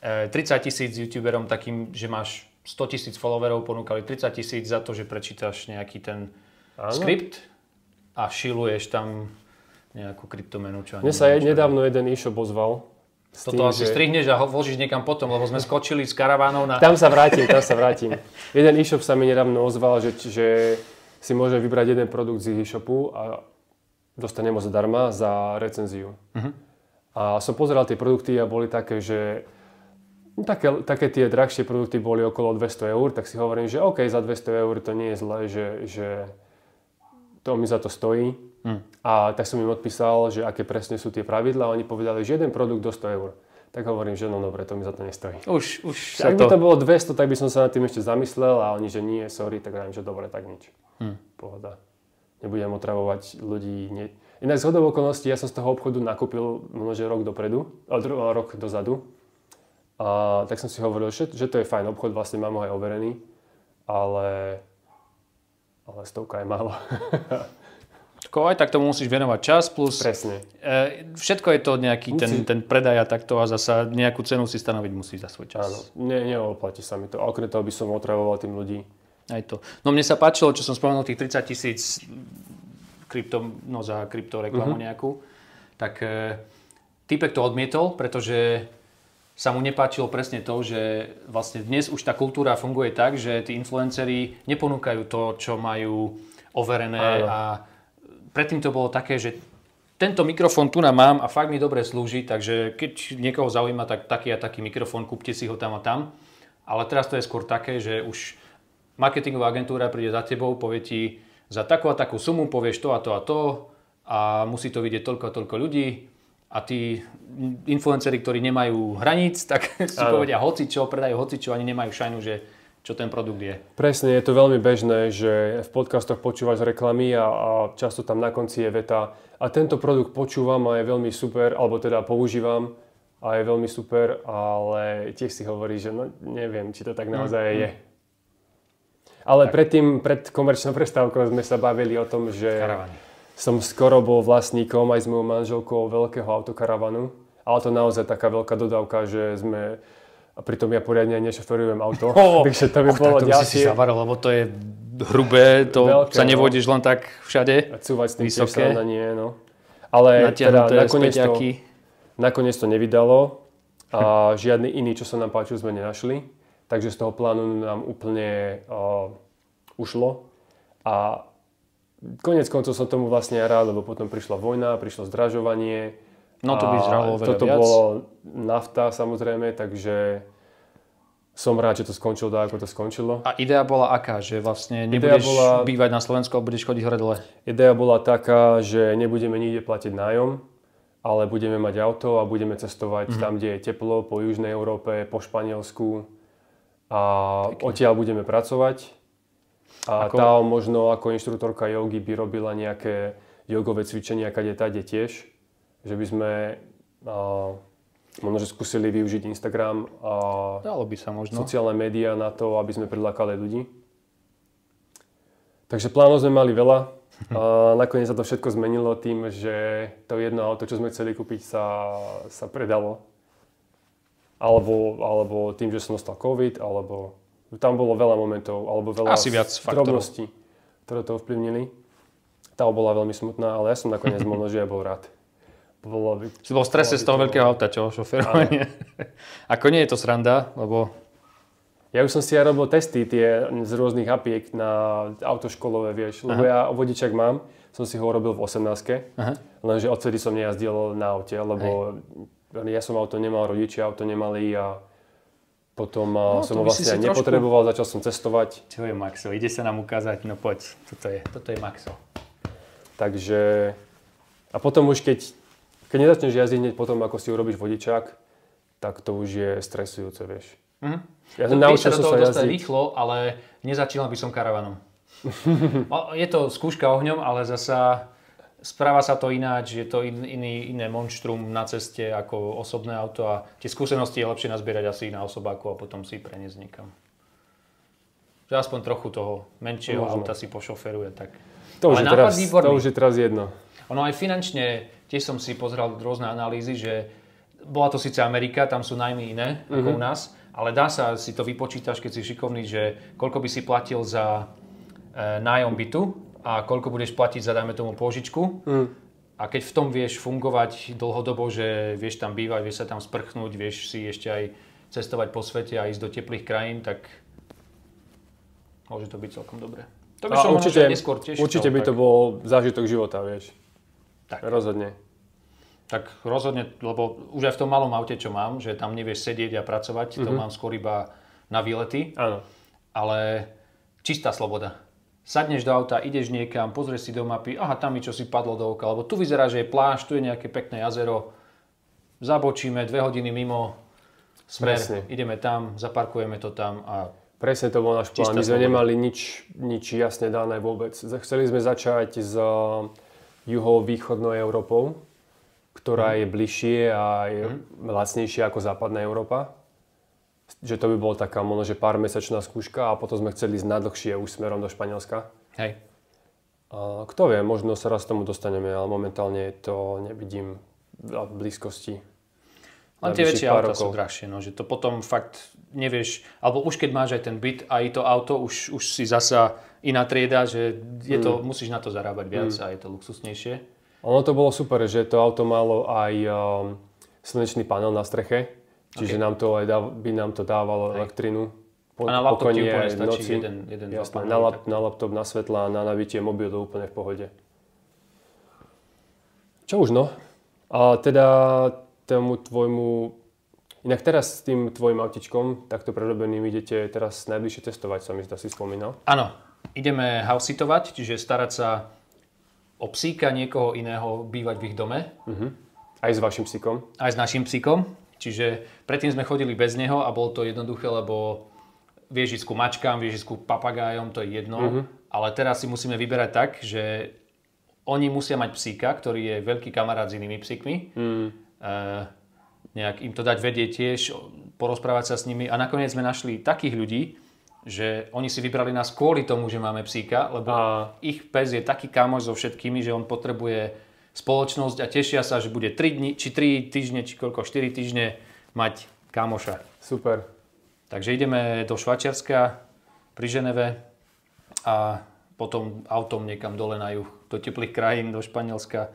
30 000 youtuberom takým, že máš 100 000 followerov, ponúkali 30 000 za to, že prečítaš nejaký ten skript a šiluješ tam nejakú kryptomenu. Mne sa nedávno jeden e-shop ozval. Toto asi strihneš a vložíš niekam potom, lebo sme skočili s karavánov na... Tam sa vrátim. Jeden e-shop sa mi nedávno ozval, že si môže vybrať jeden produkt z e-shopu a dostane ho zadarma za recenziu. A som pozeral tie produkty a boli také, že také tie drahšie produkty boli okolo 200 eur, tak si hovorím, že OK, za 200 eur to nie je zlé, že to mi za to stojí. A tak som im odpísal, že aké presne sú tie pravidlá a oni povedali, že jeden produkt do 100 eur. Tak hovorím, že no dobre, to mi za to nestojí. Už Ak by to bolo 200, tak by som sa nad tým ešte zamyslel a oni, že nie, sorry, tak hovorím, že dobre, tak nič. Pohoda. Nebudem otravovať ľudí. Inak z hodou okolností, ja som z toho obchodu nakúpil možno rok dozadu. A tak som si hovoril, že to je fajn obchod, vlastne mám ho aj overený, ale 100 je málo. Aj tak tomu musíš venovať čas, plus presne. Všetko je to nejaký ten predaj a takto a zasa nejakú cenu si stanoviť musíš za svoj čas. Áno, neoplatí sa mi to. A okrem toho by som otravoval tým ľudí. Aj to. No mne sa páčilo, čo som spomenul, tých 30 000 za kryptoreklamu nejakú, tak týpek to odmietol, pretože sa mu nepáčilo presne to, že vlastne dnes už tá kultúra funguje tak, že tí influenceri neponúkajú to, čo majú overené. Áno. A predtým to bolo také, že tento mikrofón tu mám a fakt mi dobre slúži, takže keď niekoho zaujíma, tak taký a taký mikrofón, kúpte si ho tam a tam. Ale teraz to je skôr také, že už marketingová agentúra príde za tebou, povie ti za takú a takú sumu, povieš to a to a to a musí to vidieť toľko a toľko ľudí a tí influenceri, ktorí nemajú hraníc, tak si povedia hocičo, predajú hocičo, ani nemajú šajnu, že čo ten produkt je. Presne, je to veľmi bežné, že v podcastoch počúvaš reklamy a často tam na konci je veta a tento produkt počúvam a je veľmi super, alebo teda používam a je veľmi super, ale tiež si hovorí, že no neviem, či to tak naozaj je. Ale predtým, pred komerčnou prestávkou sme sa bavili o tom, že som skoro bol vlastníkom aj s mojou manželkou veľkého autokaravanu. Ale to naozaj taká veľká dodávka, že sme... A pritom ja poriadne nešoferujem auto. Takže to by bolo ďalšie. To by si zavaril, lebo to je hrubé, to veľké, sa nevodíš len tak všade. A cúvať s tým tiež sa nie, no. Ale teda nakoniec to nevydalo a žiadny iný, čo sa nám páčil, sme nenašli. Takže z toho plánu nám úplne ušlo. A konec koncov som tomu vlastne rád, lebo potom prišla vojna, prišlo zdražovanie. No to by zralo veľa toto viac. Bolo nafta samozrejme, takže som rád, že to skončilo tak, ako to skončilo. A idea bola aká? Že vlastne nebudeš bývať na Slovensku, ale budeš chodiť hore-dole? Idea bola taká, že nebudeme nikde platiť nájom, ale budeme mať auto a budeme cestovať tam, kde je teplo, po Južnej Európe, po Španielsku a odtiaľ budeme pracovať. A tá možno ako inštruktorka jogy by robila nejaké jogové cvičenia, kade tiež. Že by sme možno, že skúsili využiť Instagram a dalo by sa možno. Sociálne médiá na to, aby sme prilákali ľudí. Takže plánov sme mali veľa a nakoniec sa to všetko zmenilo tým, že to jedno auto, čo sme chceli kúpiť, sa predalo. Alebo tým, že som dostal COVID, alebo tam bolo veľa momentov, alebo veľa drobností, ktoré to ovplyvnili. Tá bola veľmi smutná, ale ja som nakoniec možno, že ja bol rád. Si bol v strese z toho veľkého auta, čo? Šoferovanie. Ako nie je to sranda, lebo... Ja už som si aj robil testy tie z rôznych apiek na autoškolové, vieš. Lebo ja vodičak mám, som si ho robil v 18-ke. Lenže odtedy som nejazdil na aute, lebo ja som auto nemal, rodičia auto nemali a potom som ho vlastne nepotreboval, začal som cestovať. Čo je Maxo? Ide sa nám ukázať, no poď, toto je Maxo. Takže... A potom už keď nezačneš jazdiť hneď potom, ako si urobíš vodičák, tak to už je stresujúce, vieš. Ja naučil som sa jazdiť rýchlo, ale nezačínal by som karavanom. Je to skúška ohňom, ale zasa správa sa to ináč, je to iné monštrum na ceste ako osobné auto a tie skúsenosti je lepšie nazbierať asi na osobáku a potom si preniesť niekam. Že aspoň trochu toho menšieho auta si pošoferuje, tak... To už je teraz jedno. Ono aj finančne, tiež som si pozeral rôzne analýzy, že bola to síce Amerika, tam sú najmy iné ako u nás, ale dá sa, si to vypočítaš, keď si šikovný, že koľko by si platil za nájom bytu a koľko budeš platiť za, dajme tomu, pôžičku. A keď v tom vieš fungovať dlhodobo, že vieš tam bývať, vieš sa tam sprchnúť, vieš si ešte aj cestovať po svete a ísť do teplých krajín, tak môže to byť celkom dobré. To by som určite by to bol zážitok života, vieš. Tak. Rozhodne. Tak rozhodne, lebo už aj v tom malom aute, čo mám, že tam nevieš sedieť a pracovať, to mám skôr iba na výlety. Áno. Ale čistá sloboda. Sadneš do auta, ideš niekam, pozrieš si do mapy, aha, tam mi čo si padlo do oka, lebo tu vyzerá, že je pláž, tu je nejaké pekné jazero, zabočíme 2 hodiny mimo, smer, ideme tam, zaparkujeme to tam a... Presne to bol náš plán, my sme nemali nič jasne dané vôbec. Chceli sme začať s juhovýchodnou Európou, ktorá je bližšie a je lacnejšia ako západná Európa. Že to by bola taká možno, že pár mesačná skúška a potom sme chceli ísť nadlhšie už smerom do Španielska. Hej. A kto vie, možno sa raz tomu dostaneme, ale momentálne to nevidím v blízkosti. Len tie väčšie auta sú drahšie, no, že to potom fakt nevieš, alebo už keď máš aj ten byt a i to auto, už si zasa iná trieda, že je to, musíš na to zarábať viac a je to luxusnejšie. Ono to bolo super, že to auto malo aj slnečný panel na streche, čiže by nám to dávalo elektrinu. A na laptop ti úplne stačí jeden jasné, na laptop, na svetla, na nabitie mobilu úplne v pohode. Čo už no? A teda tomu tvojmu... Inak teraz s tým tvojim autičkom, takto prerobeným, idete teraz najbližšie testovať, sa mi zdá, si spomínal. Áno, ideme house-sitovať, čiže starať sa o psíka niekoho iného, bývať v ich dome. Aj s vašim psíkom? Aj s našim psíkom, čiže predtým sme chodili bez neho a bolo to jednoduché, lebo vieš ísť ku mačkám, vieš ísť ku papagájom, to je jedno. Ale teraz si musíme vyberať tak, že oni musia mať psíka, ktorý je veľký kamarát s inými psíkmi. Nejak im to dať vedieť tiež, porozprávať sa s nimi. A nakoniec sme našli takých ľudí, že oni si vybrali nás kvôli tomu, že máme psíka, lebo ich pes je taký kamoš so všetkými, že on potrebuje spoločnosť a tešia sa, že bude 3 dni, či 3 týždne, či koľko, 4 týždne mať kamoša. Super. Takže ideme do Švajčiarska pri Ženeve a potom autom niekam dole na juh, do teplých krajín, do Španielska.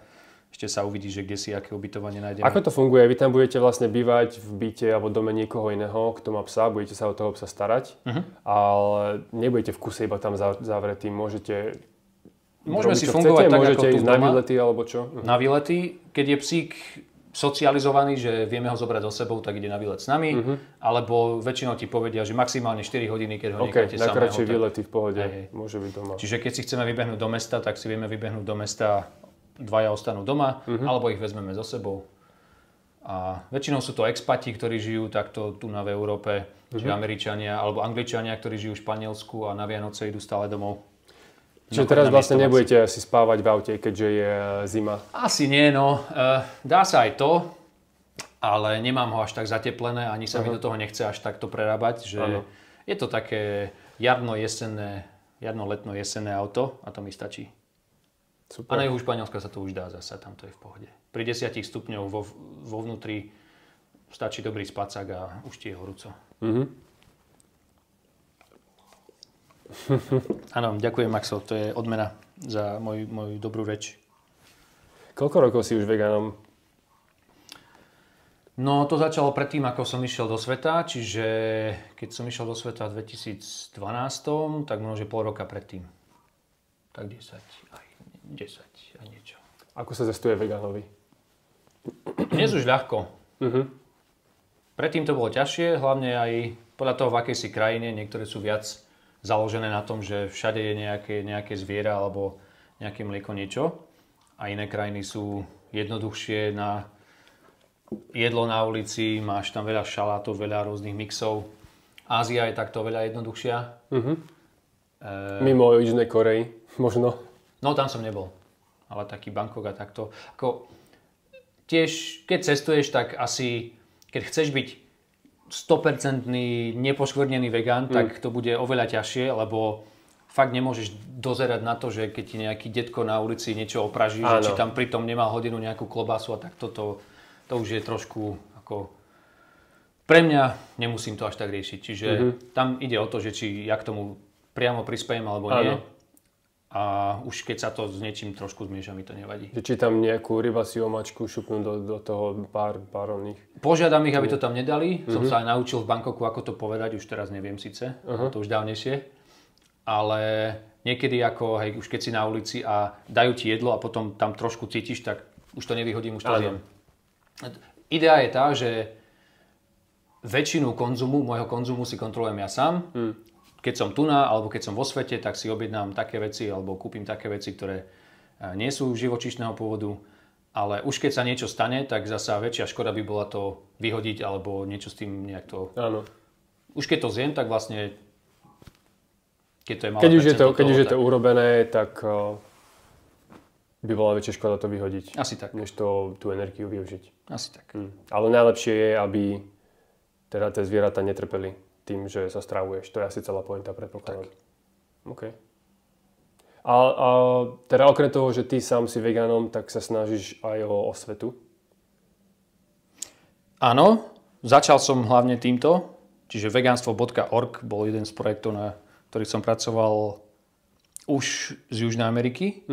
Ešte sa uvidí, že kde si aké ubytovanie nájdeme. Ako to funguje? Vy tam budete vlastne bývať v byte alebo dome niekoho iného, kto má psa, budete sa o toho psa starať, ale nebudete v kuse iba tam zavretí, môžeme si fungovať tak, môžete ako tu ísť na výlety alebo čo? Na výlety, keď je psík socializovaný, že vieme ho zobrať so sebou, tak ide na výlet s nami, alebo väčšinou ti povedia, že maximálne 4 hodiny, keď ho necháte samého. Najkratšie výlety v pohode, môže byť doma. Čiže keď si chceme vybehnúť do mesta, tak si vieme vybehnúť do mesta, dvaja ostanú doma, alebo ich vezmeme so sebou. A väčšinou sú to expati, ktorí žijú takto tu v Európe, čiže Američania alebo Angličania, ktorí žijú v Španielsku a na Vianoce idú stále domov. Čiže teraz vlastne nebudete asi spávať v aute, keďže je zima? Asi nie, no. Dá sa aj to, ale nemám ho až tak zateplené, ani sa mi do toho nechce až takto prerábať, že je to také jarno-letno jesenné auto a to mi stačí. Super. A na juhu Španielska sa to už dá zasa, tam to je v pohode. Pri 10 stupňov vo vnútri stačí dobrý spacák a už ti je horúco. Áno, ďakujem Maxo, to je odmena za moju dobrú reč. Koľko rokov si už vegánom? No to začalo predtým, ako som išiel do sveta, čiže keď som išiel do sveta v 2012, tak možno pol roka predtým. Tak 10 a niečo. Ako sa cestuje vegánovi? Dnes už ľahko. Predtým to bolo ťažšie, hlavne aj podľa toho, v akej si krajine. Niektoré sú viac založené na tom, že všade je nejaké zviera alebo nejaké mlieko, niečo. A iné krajiny sú jednoduchšie na jedlo na ulici, máš tam veľa šalátov, veľa rôznych mixov. Ázia je takto veľa jednoduchšia. Mimo Južnej Korei, možno. No tam som nebol, ale taký Bangkok a takto. Tiež, keď cestuješ, tak asi, keď chceš byť 100% nepoškvrnený vegán, tak to bude oveľa ťažšie, lebo fakt nemôžeš dozerať na to, že keď ti nejaký detko na ulici niečo opraží, že či tam pritom nemal hodinu nejakú klobásu a tak to už je trošku ako... Pre mňa nemusím to až tak riešiť. Čiže tam ide o to, že či ja k tomu priamo prispejem alebo nie. A už keď sa to s niečím trošku zmieša, mi to nevadí. Či tam nejakú rybaciu omáčku šupnú do toho pár oných? Požiadam ich, aby to tam nedali. Som sa aj naučil v Bangkoku, ako to povedať. Už teraz neviem síce. To už dávnejšie. Ale niekedy už keď si na ulici a dajú ti jedlo a potom tam trošku cítiš, tak už to nevyhodím, už to zjem. Idea je tá, že väčšinu môjho konzumu si kontrolujem ja sám. Keď som tu alebo keď som vo svete, tak si objednám také veci alebo kúpim také veci, ktoré nie sú živočíšneho pôvodu. Ale už keď sa niečo stane, tak zasa väčšia škoda by bola to vyhodiť alebo niečo s tým nejak to... Áno. Už keď to zjem, tak vlastne... Keď už je to urobené, tak by bola väčšia škoda to vyhodiť. Asi tak. Než tú energiu využiť. Asi tak. Ale najlepšie je, aby teda tie zvieratá netrpeli tým, že sa stravuješ. To je asi celá pointa, predpokladám. OK. A teda okrem toho, že ty sám si vegánom, tak sa snažíš aj o osvetu? Áno, začal som hlavne týmto. Čiže veganstvo.org bol jeden z projektov, na ktorých som pracoval už z Južnej Ameriky.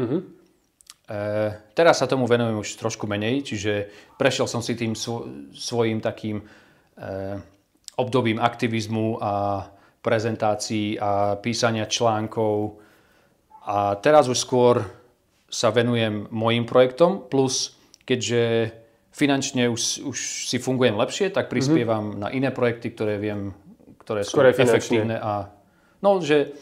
Teraz sa tomu venujem už trošku menej, čiže prešiel som si tým svojím takým obdobím aktivizmu a prezentácií a písania článkov. A teraz už skôr sa venujem mojim projektom, plus keďže finančne už si fungujem lepšie, tak prispievam na iné projekty, ktoré sú efektívne. Že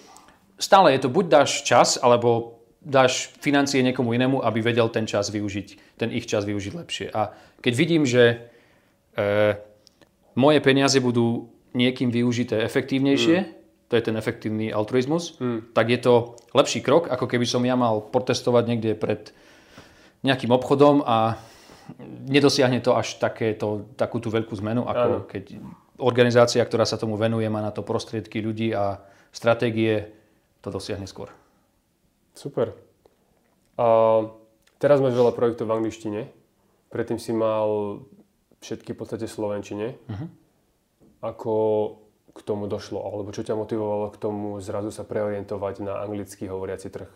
stále je to, buď dáš čas, alebo dáš financie niekomu inému, aby vedel ten ich čas využiť lepšie. A keď vidím, že moje peniaze budú niekým využité efektívnejšie, to je ten efektívny altruizmus, tak je to lepší krok, ako keby som ja mal protestovať niekde pred nejakým obchodom a nedosiahne to až takú tú veľkú zmenu, ako keď organizácia, ktorá sa tomu venuje, má na to prostriedky ľudí a stratégie, to dosiahne skôr. Super. A teraz máš veľa projektov v angličtine. Predtým si mal všetky v podstate v slovenčine. Ako k tomu došlo? Alebo čo ťa motivovalo k tomu zrazu sa preorientovať na anglicky hovoriaci trh?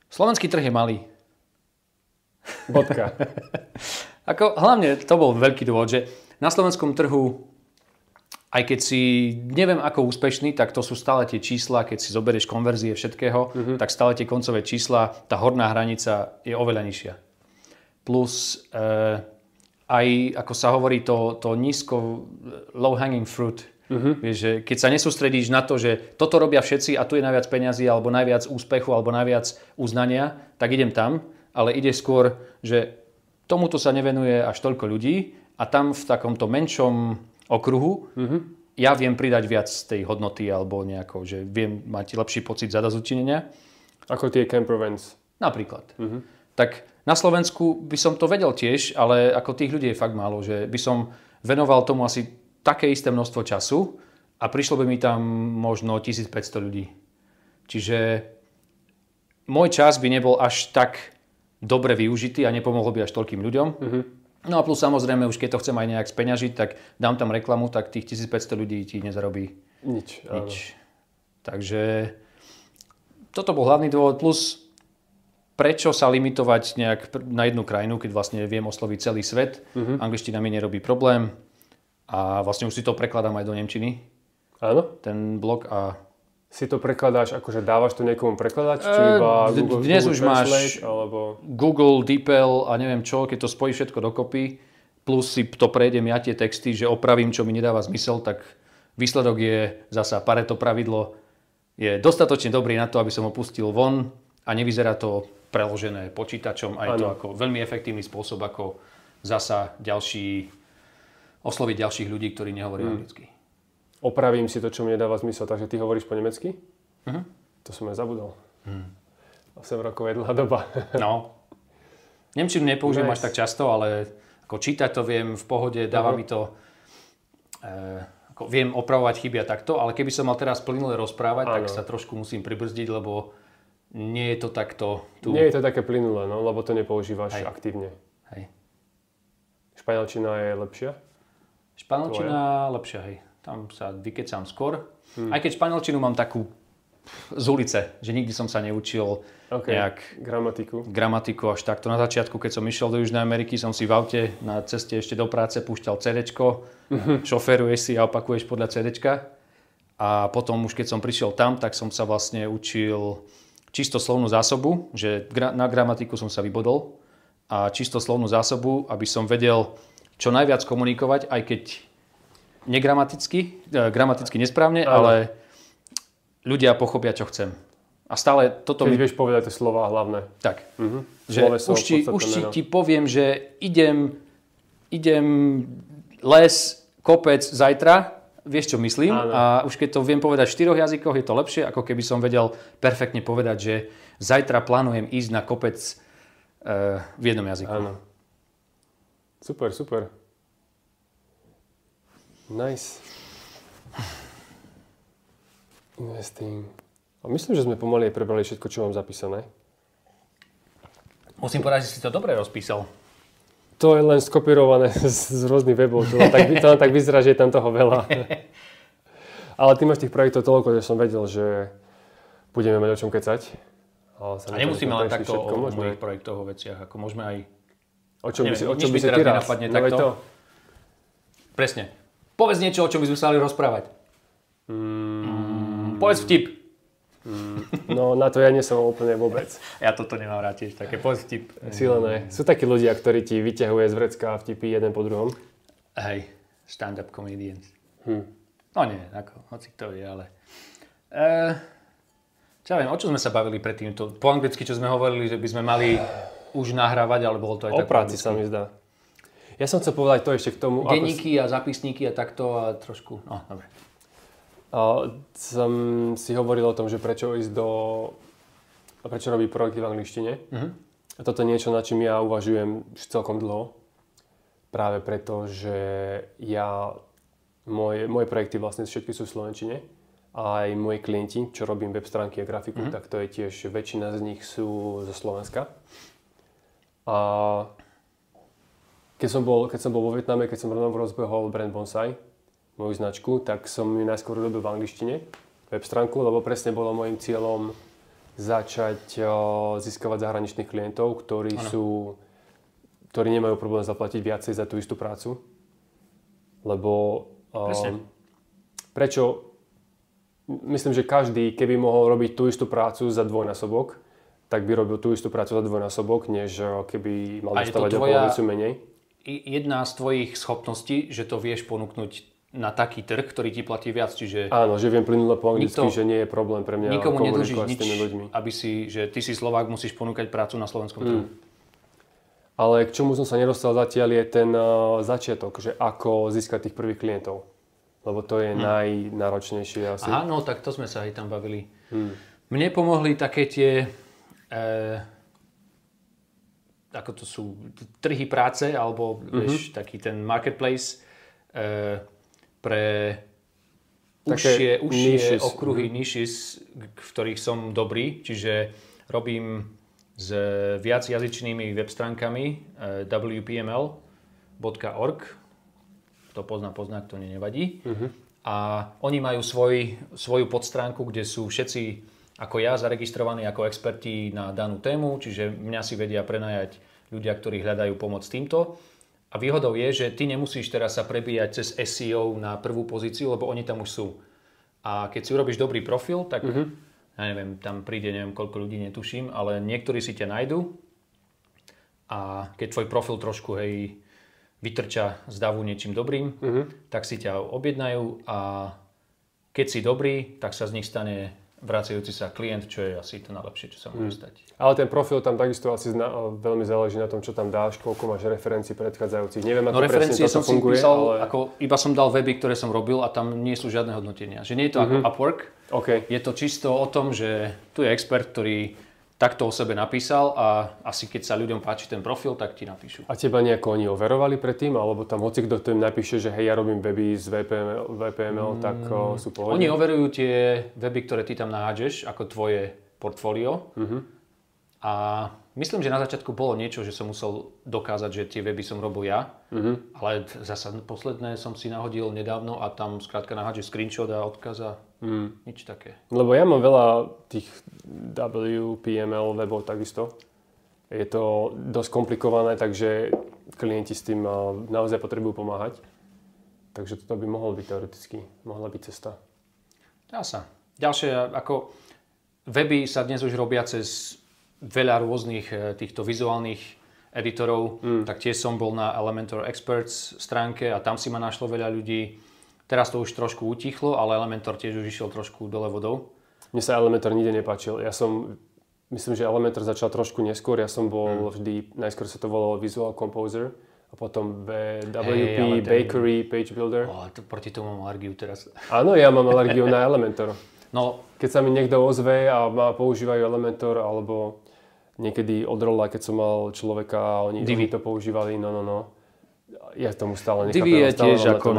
Slovenský trh je malý. Bodka. Hlavne to bol veľký dôvod, že na slovenskom trhu, aj keď si neviem ako úspešný, tak to sú stále tie čísla, keď si zoberieš konverzie všetkého, tak stále tie koncové čísla, tá horná hranica je oveľa nižšia. Plus aj, ako sa hovorí, to nízko low hanging fruit. Vieš, že keď sa nesústredíš na to, že toto robia všetci a tu je najviac peňazí, alebo najviac úspechu, alebo najviac uznania, tak idem tam, ale ide skôr, že tomuto sa nevenuje až toľko ľudí a tam v takomto menšom okruhu ja viem pridať viac tej hodnoty alebo nejako, že viem mať lepší pocit zadozučinenia. Ako tie camper vans. Napríklad. Tak na Slovensku by som to vedel tiež, ale ako tých ľudí je fakt málo, že by som venoval tomu asi také isté množstvo času a prišlo by mi tam možno 1500 ľudí. Čiže môj čas by nebol až tak dobre využitý a nepomohol by až toľkým ľuďom. No a plus samozrejme, už keď to chcem aj nejak speňažiť, tak dám tam reklamu, tak tých 1500 ľudí ti nezarobí nič. Takže toto bol hlavný dôvod. Plus prečo sa limitovať nejak na jednu krajinu, keď vlastne viem osloviť celý svet. Angličtina mi nerobí problém. A vlastne už si to prekladám aj do nemčiny. Áno? Ten blog a... Si to prekladáš, akože dávaš to niekomu prekladať? Či iba Google, dnes Google už Translate, máš alebo... Google, DeepL a neviem čo, keď to spojíš všetko dokopy, plus si to prejdem ja tie texty, že opravím, čo mi nedáva zmysel, tak výsledok je zasa Pareto pravidlo. Je dostatočne dobrý na to, aby som ho pustil von a nevyzerá to preložené počítačom. A je to ako veľmi efektívny spôsob, ako zasa osloviť ďalších ľudí, ktorí nehovoria anglicky. Opravím si to, čo mi nedáva zmysel, takže ty hovoríš po nemecky? To som aj zabudol. 8 rokov je dlhá doba. No. Nemčinu nepoužijem až tak často, ale ako čítať to viem v pohode, dáva mi to... viem opravovať chyby a takto, ale keby som mal teraz plynule rozprávať, tak sa trošku musím pribrzdiť, lebo nie je to takto... Nie je to také plynulé, no, lebo to nepoužívaš aktívne. Hej. Španielčina je lepšia? Španielčina lepšia, hej. Tam sa vykecám skôr. Aj keď španielčinu mám takú z ulice, že nikdy som sa neučil nejak gramatiku až takto. Na začiatku, keď som išiel do Južnej Ameriky, som si v aute na ceste ešte do práce púšťal CDčko, šoféruješ si a opakuješ podľa CDčka. A potom už keď som prišiel tam, tak som sa vlastne učil čisto slovnú zásobu, že na gramatiku som sa vybodol a čisto slovnú zásobu, aby som vedel čo najviac komunikovať, aj keď gramaticky nesprávne, ale ľudia pochopia, čo chcem. A stále toto... Keď vieš povedať tie slová hlavné. Tak. Že už ti poviem, že idem les, kopec zajtra, vieš, čo myslím. A už keď to viem povedať v 4 jazykoch, je to lepšie, ako keby som vedel perfektne povedať, že zajtra plánujem ísť na kopec v jednom jazyku. Áno. Super. Nice. Investing. A myslím, že sme pomaly prebrali všetko, čo mám zapísané. Musím povedať, že si to dobre rozpísal. To je len skopírované z rôznych webov. To len tak vyzerá, že je tam toho veľa. Ale ty máš tých projektov toľko, že som vedel, že budeme mať o čom kecať. A nemusíme len takto o mojich projektoch, o veciach. Ako môžeme aj... O čom by si ty rád? Takto. Presne. Povedz niečo, o čom by sme sa mali rozprávať. Povedz vtip. No na to ja nie som úplne vôbec. Ja toto nemám rád tiež, také povedz vtip. Silené. Sú takí ľudia, ktorí ti vyťahuje z vrecka vtipy jeden po druhom. Hej, stand-up comedians. No nie, hoci to je, ale... Čo ja viem, o čo sme sa bavili predtým? To, po anglicky, čo sme hovorili, že by sme mali už nahrávať, ale bolo to aj tak... O práci sa mi zdá. Ja som chcel povedať to ešte k tomu... Denníky a zapisníky a takto a trošku... No, dobre. Som si hovoril o tom, že prečo robiť projekty v angličtine. A toto je niečo, nad čím ja uvažujem už celkom dlho. Práve preto, že moje projekty vlastne všetky sú v slovenčine. A aj moji klienti, čo robím web stránky a grafiku, tak to je tiež, väčšina z nich sú zo Slovenska. A keď som bol vo Vietname, keď som rozbehol brand Bonsai, moju značku, tak som ju najskôr robil v angličtine, web stránku, lebo presne bolo môjim cieľom začať získavať zahraničných klientov, ktorí nemajú problém zaplatiť viacej za tú istú prácu. Lebo prečo? Myslím, že každý, keby mohol robiť tú istú prácu za dvojnásobok, tak by robil tú istú prácu za dvojnásobok, než keby mal dostávať o polovicu menej. Jedna z tvojich schopností, že to vieš ponúknuť na taký trh, ktorý ti platí viac. Čiže áno, že viem plynule po anglicky, že nie je problém pre mňa komunikovať s tými ľuďmi. Že ty si Slovák, musíš ponúkať prácu na slovenskom trhu. Ale k čomu som sa nedostal zatiaľ je ten začiatok, že ako získať tých prvých klientov. Lebo to je najnáročnejšie asi. Aha, no tak to sme sa aj tam bavili. Mne pomohli také tie, ako to sú, trhy práce, alebo vieš, taký ten marketplace pre užšie okruhy, niches, v ktorých som dobrý. Čiže robím s viacjazyčnými web stránkami wpml.org. To pozná, to nevadí. A oni majú svoju podstránku, kde sú všetci ako ja zaregistrovaní ako experti na danú tému, čiže mňa si vedia prenajať ľudia, ktorí hľadajú pomoc s týmto. A výhodou je, že ty nemusíš teraz sa prebíjať cez SEO na prvú pozíciu, lebo oni tam už sú. A keď si urobíš dobrý profil, tak ja neviem, tam príde neviem koľko ľudí, netuším, ale niektorí si ťa nájdu a keď tvoj profil trošku vytrča z davu niečím dobrým, tak si ťa objednajú a keď si dobrý, tak sa z nich stane vracajúci sa klient, čo je asi to najlepšie, čo sa môže stať. Ale ten profil tam takisto asi veľmi záleží na tom, čo tam dáš, koľko máš referencií predchádzajúcich. Neviem, ako presne toto funguje, ale iba som dal weby, ktoré som robil a tam nie sú žiadne hodnotenia. Že nie je to ako Upwork, je to čisto o tom, že tu je expert, ktorý takto o sebe napísal a asi keď sa ľuďom páči ten profil, tak ti napíšu. A teba nejako oni overovali predtým? Alebo tam hocikto im napíše, že hej, ja robím weby z VPML, tak sú pohodne? Oni overujú tie weby, ktoré ty tam nahádžeš, ako tvoje portfólio. A myslím, že na začiatku bolo niečo, že som musel dokázať, že tie weby som robil ja. Ale zasa posledné som si nahodil nedávno a tam skrátka nahádžeš screenshot a odkaz a nič také. Lebo ja mám veľa tých WPML webov takisto. Je to dosť komplikované, takže klienti s tým naozaj potrebujú pomáhať. Takže toto by mohla byť cesta. Dá sa. Ďalšie, ako weby sa dnes už robia cez veľa rôznych týchto vizuálnych editorov, tak tiež som bol na Elementor Experts stránke a tam si ma našlo veľa ľudí. Teraz to už trošku utichlo, ale Elementor tiež už išiel trošku dole vodou. Mne sa Elementor nikde nepáčil. Myslím, že Elementor začal trošku neskôr. Ja som bol najskôr sa to volalo Visual Composer a potom WP Bakery Page Builder. Proti tomu mám alergiu teraz. Áno, ja mám alergiu na Elementor. No. Keď sa mi niekto ozve a používajú Elementor, alebo niekedy od rola, keď som mal človeka a oni to používali, no. Ja tomu stále nechápem. Divi je tiež ako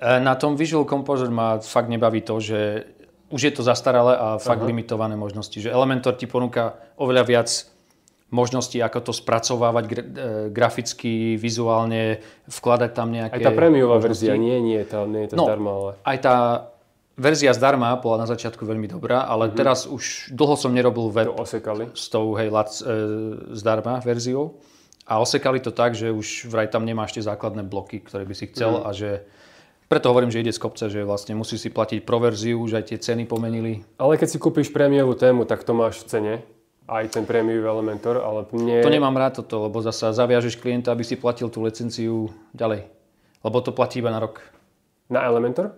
Na tom Visual Composer ma fakt nebaví to, že už je to zastaralé a fakt limitované možnosti. Že Elementor ti ponúka oveľa viac možností, ako to spracovávať graficky, vizuálne, vkladať tam nejaké Aj tá prémiová verzia, nie je to zdarma. Ale aj tá verzia zdarma bola na začiatku veľmi dobrá, ale teraz už dlho som nerobil web s tou zdarma verziou. A osekali to tak, že už vraj tam nemáš tie základné bloky, ktoré by si chcel a že preto hovorím, že ide z kopca, že vlastne musíš si platiť pro verziu, už aj tie ceny pomenili. Ale keď si kúpiš prémiovú tému, tak to máš v cene. Aj ten prémiový Elementor, ale To nemám rád toto, lebo zasa zaviažeš klienta, aby si platil tú licenciu ďalej. Lebo to platí iba na rok. Na Elementor?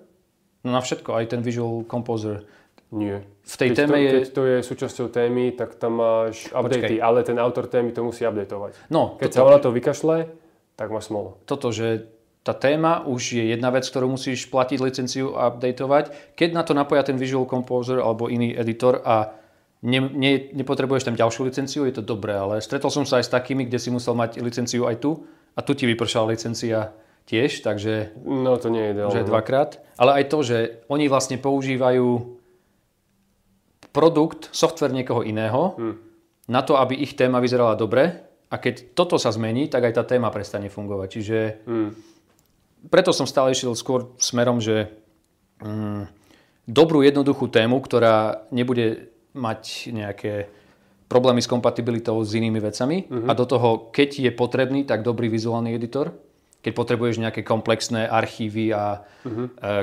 No na všetko, aj ten Visual Composer. Nie. V tej téme keď to je súčasťou témy, tak tam máš updaty, ale ten autor témy to musí updateovať. No, keď sa ona to vykašle, tak máš smolu. Toto, že tá téma už je jedna vec, ktorú musíš platiť licenciu a updateovať. Keď na to napoja ten Visual Composer alebo iný editor a nepotrebuješ tam ďalšiu licenciu, je to dobré, ale stretol som sa aj s takými, kde si musel mať licenciu aj tu a tu ti vypršala licencia tiež, takže no to nie je ideálne. Že dvakrát. Ale aj to, že oni vlastne používajú produkt, software niekoho iného na to, aby ich téma vyzerala dobre a keď toto sa zmení, tak aj tá téma prestane fungovať. Čiže preto som stále išiel skôr smerom, že dobrú, jednoduchú tému, ktorá nebude mať nejaké problémy s kompatibilitou s inými vecami a do toho, keď je potrebný, tak dobrý vizuálny editor. Keď potrebuješ nejaké komplexné archívy a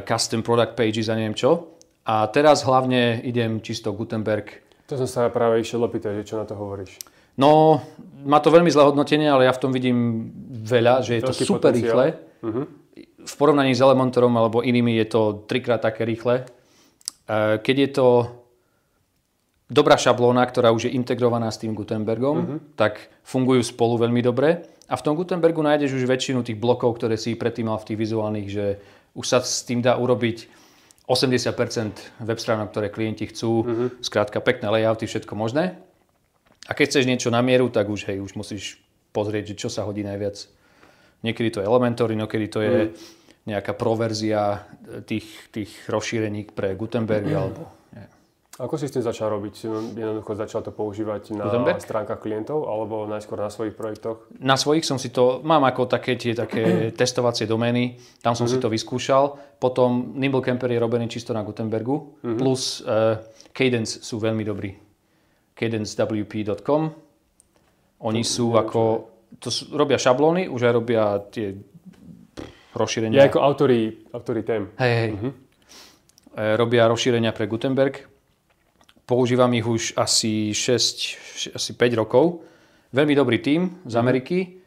custom product pages a neviem čo. A teraz hlavne idem čisto Gutenberg. To som sa práve išiel opýtať, že čo na to hovoríš. No, má to veľmi zlé hodnotenie, ale ja v tom vidím veľa, že je to super rýchle. V porovnaní s Elementorom alebo inými je to 3-krát také rýchle. Keď je to dobrá šablóna, ktorá už je integrovaná s tým Gutenbergom, tak fungujú spolu veľmi dobre. A v tom Gutenbergu nájdeš už väčšinu tých blokov, ktoré si predtým mal v tých vizuálnych, že už sa s tým dá urobiť 80% web stránok, ktoré klienti chcú. Skrátka pekné layouty, všetko možné. A keď chceš niečo na mieru, tak už musíš pozrieť, že čo sa hodí najviac. Niekedy to je Elementor, niekedy to je nejaká proverzia tých rozšírení pre Gutenberg alebo... Ako si s tým začal robiť? Jednoducho začal to používať na stránkach klientov alebo najskôr na svojich projektoch? Na svojich som si to, mám ako také testovacie domény, tam som si to vyskúšal. Potom Nimble Camper je robený čisto na Gutenbergu, plus Cadence sú veľmi dobrí. CadenceWP.com. Oni sú ako, robia šablóny, už aj robia tie rozšírenia. Ja ako autori tém. Hej. Robia rozšírenia pre Gutenberg. Používam ich už asi 5 rokov. Veľmi dobrý tím z Ameriky.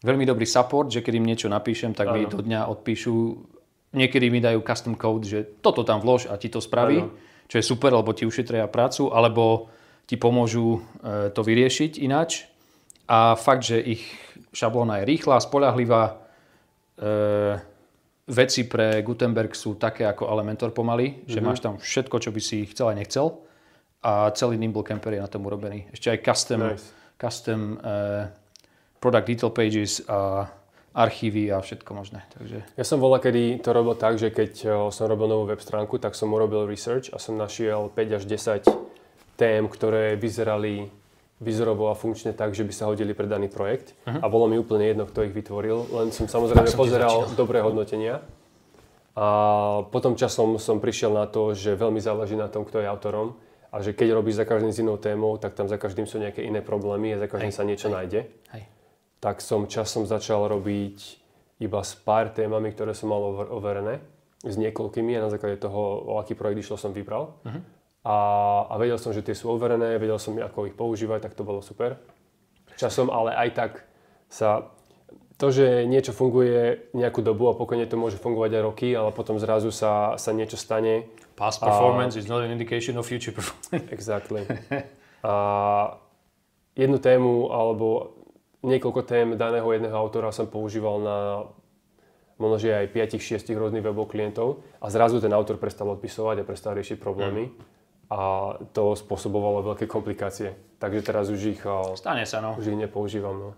Veľmi dobrý support, že keď im niečo napíšem, tak mi do dňa odpíšu. Niekedy mi dajú custom code, že toto tam vlož a ti to spraví. Čo je super, lebo ti ušetria prácu, alebo ti pomôžu to vyriešiť ináč. A fakt, že ich šablóna je rýchla, spoľahlivá. Veci pre Gutenberg sú také ako Elementor pomaly, že máš tam všetko, čo by si chcel a nechcel. A celý Nimble Camper je na tom urobený. Ešte aj custom product detail pages a archívy a všetko možné. Takže... Ja som kedy to robil tak, že keď som robil novú web stránku, tak som urobil research a som našiel 5 až 10 tém, ktoré vyzerali výzorovo a funkčne tak, že by sa hodili pre daný projekt. A bolo mi úplne jedno, kto ich vytvoril. Len som samozrejme pozeral dobré hodnotenia. A potom časom som prišiel na to, že veľmi záleží na tom, kto je autorom. A že keď robíš za každým s inou témou, tak tam za každým sú nejaké iné problémy a za každým sa niečo nájde. Tak som časom začal robiť iba s pár témami, ktoré som mal overené. S niekoľkými a na základe toho, o aký projekt išlo, som vybral. A vedel som, že tie sú overené, vedel som, ako ich používať, tak to bolo super. Časom ale aj tak sa... To, že niečo funguje nejakú dobu a pokojne to môže fungovať aj roky, ale potom zrazu sa niečo stane. Past performance is not an indication of future performance. Exactly. A jednu tému alebo niekoľko tém daného jedného autora som používal na možno, že aj 5-6 rôznych webov klientov a zrazu ten autor prestal odpisovať a prestal riešiť problémy. A to spôsobovalo veľké komplikácie. Takže teraz už ich... Stane sa, no. Už ich nepoužívam, no.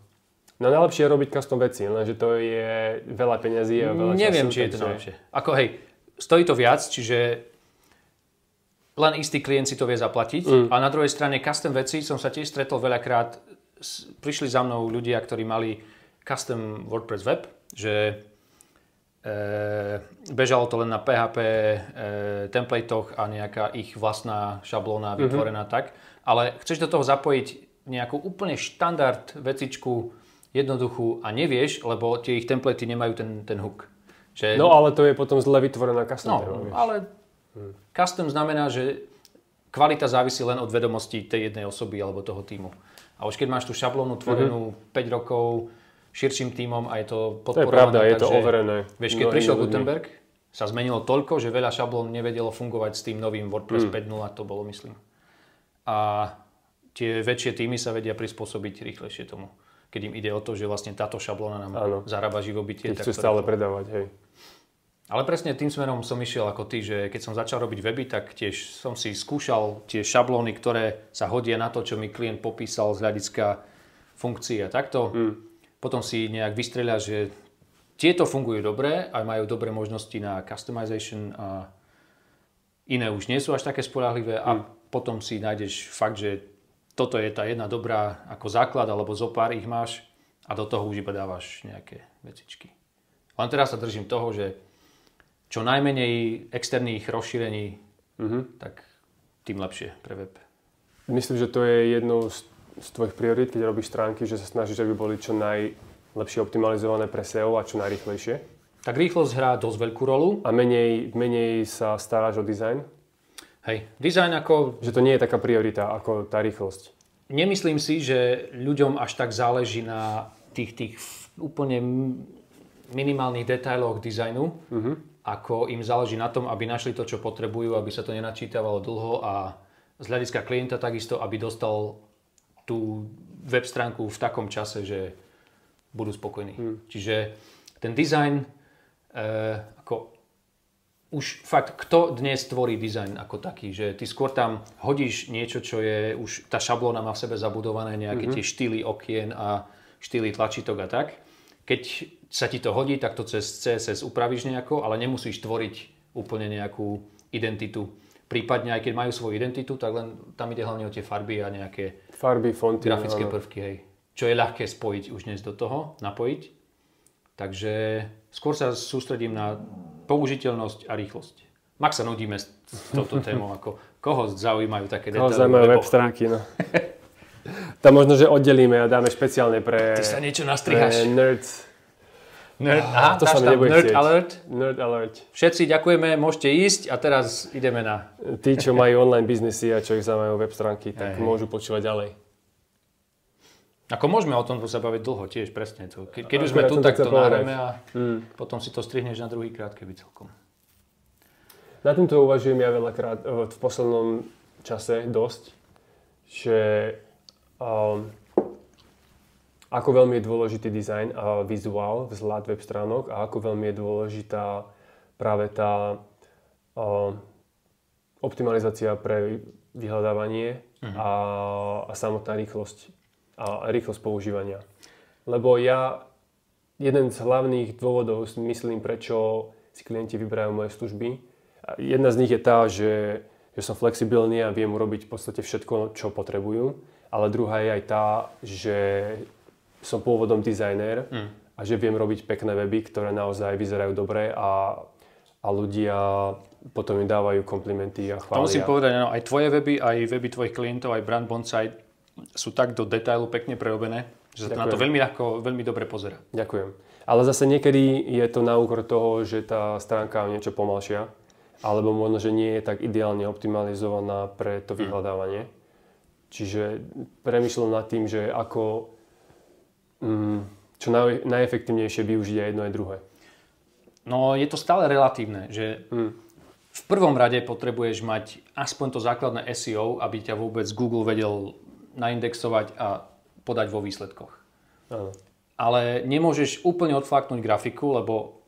No najlepšie je robiť custom veci, lenže to je veľa peňazí a veľa času. Neviem, či je to najlepšie. Ako stojí to viac, čiže len istý klient si to vie zaplatiť. A na druhej strane custom veci som sa tiež stretol veľakrát. Prišli za mnou ľudia, ktorí mali custom WordPress web, že bežalo to len na PHP templatoch a nejaká ich vlastná šablóna vytvorená tak. Ale chceš do toho zapojiť nejakú úplne štandard vecičku, jednoduchú a nevieš, lebo tie ich templaty nemajú ten hook. Že... No ale to je potom zle vytvorená custom. Ale custom znamená, že kvalita závisí len od vedomostí tej jednej osoby alebo toho tímu. A už keď máš tú šablónu tvorenú 5 rokov širším tímom a je to podporované. To je pravda, je to overené. Vieš, keď prišiel Gutenberg, sa zmenilo toľko, že veľa šablón nevedelo fungovať s tým novým WordPress 5.0, to bolo myslím. A tie väčšie tímy sa vedia prispôsobiť rýchlejšie tomu. keď im ide o to, že vlastne táto šablóna nám zarába živobytie. Keď chcú stále predávať, hej. Ale presne tým smerom som išiel ako ty, že keď som začal robiť weby, tak tiež som si skúšal tie šablóny, ktoré sa hodia na to, čo mi klient popísal z hľadiska funkcií a takto. Potom si nejak vystreľa, že tieto fungujú dobre a majú dobré možnosti na customization a iné už nie sú až také spoľahlivé a potom si nájdeš fakt, že toto je tá jedna dobrá ako základ alebo zo pár ich máš a do toho už iba dávaš nejaké vecičky. Len teraz sa držím toho, že čo najmenej externých rozšírení, tak tým lepšie pre web. Myslím, že to je jednou z tvojich priorít, keď robíš stránky, že sa snažíš, aby boli čo najlepšie optimalizované pre SEO a čo najrýchlejšie? Tak rýchlosť hrá dosť veľkú rolu. A menej sa staráš o dizajn? Hej, dizajn ako... Že to nie je taká priorita ako tá rýchlosť. Nemyslím si, že ľuďom až tak záleží na tých úplne minimálnych detailoch dizajnu, ako im záleží na tom, aby našli to, čo potrebujú, aby sa to nenačítavalo dlho a z hľadiska klienta takisto, aby dostal tú web stránku v takom čase, že budú spokojní. Čiže ten dizajn, ako už fakt, kto dnes tvorí dizajn ako taký, že ty skôr tam hodíš niečo, čo je už, tá šablóna má v sebe zabudované nejaké tie štýly okien a štýly tlačítok a tak. Keď sa ti to hodí, tak to cez CSS upravíš nejako, ale nemusíš tvoriť úplne nejakú identitu. Prípadne aj keď majú svoju identitu, tak len tam ide hlavne o tie farby a nejaké fonty, grafické prvky, hej. Čo je ľahké spojiť už dnes do toho, napojiť. Takže skôr sa sústredím na použiteľnosť a rýchlosť. Max sa nudíme s touto témou, ako koho zaujímajú také detaily. Koho zaujímajú web stránky, no. Tam možno, že oddelíme a dáme špeciálne pre... Ty sa niečo nastrihaš. Nerds. Aha, to sa mi nebude Nerd chcieť. Alert. Nerd Alert. Všetci ďakujeme, môžete ísť a teraz ideme na... Tí, čo majú online biznesy a čo ich zaujímajú web stránky, tak môžu počúvať ďalej. Ako môžeme o tom sa baviť dlho, tiež presne. Keď už sme tu, tak to náreme a potom si to strihneš na druhý krát, keby celkom. Na týmto uvažujem ja veľakrát v poslednom čase dosť, že ako veľmi je dôležitý dizajn a vizuál, vzhľad web stránok a ako veľmi je dôležitá práve tá optimalizácia pre vyhľadávanie a samotná rýchlosť a rýchlosť používania. Lebo jeden z hlavných dôvodov myslím, prečo si klienti vyberajú moje služby. Jedna z nich je tá, že som flexibilný a viem urobiť v podstate všetko, čo potrebujú. Ale druhá je aj tá, že som pôvodom dizajner a že viem robiť pekné weby, ktoré naozaj vyzerajú dobre a ľudia potom mi dávajú komplimenty a chvália. To musím povedať, no, aj tvoje weby, aj weby tvojich klientov, aj brand bonsai sú tak do detailu pekne prerobené, že sa na to veľmi ľahko, veľmi dobre pozerá. Ďakujem. Ale zase niekedy je to na úkor toho, že tá stránka je niečo pomalšia, alebo možno, že nie je tak ideálne optimalizovaná pre to vyhľadávanie. Čiže premýšľam nad tým, že ako čo najefektívnejšie využiť aj jedno aj druhé. No je to stále relatívne, že v prvom rade potrebuješ mať aspoň to základné SEO, aby ťa vôbec Google vedel naindexovať a podať vo výsledkoch. Áno. Ale nemôžeš úplne odfláknuť grafiku, lebo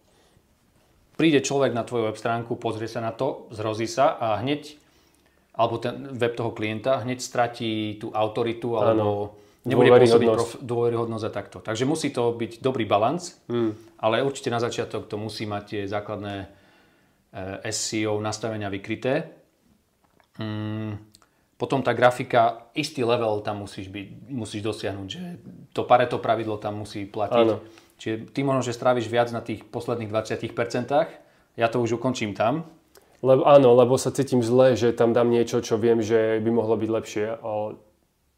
príde človek na tvoju web stránku, pozrie sa na to, zrozí sa a hneď, alebo ten web toho klienta, hneď stratí tú autoritu alebo nebude pôsobiť dôveryhodnosť a takto. Takže musí to byť dobrý balans, ale určite na začiatok to musí mať tie základné SEO nastavenia vykryté. Potom tá grafika, istý level tam musíš dosiahnuť, že to Pareto pravidlo tam musí platiť. Áno. Čiže ty možno, že stráviš viac na tých posledných 20%, ja to už ukončím tam. Lebo sa cítim zle, že tam dám niečo, čo viem, že by mohlo byť lepšie,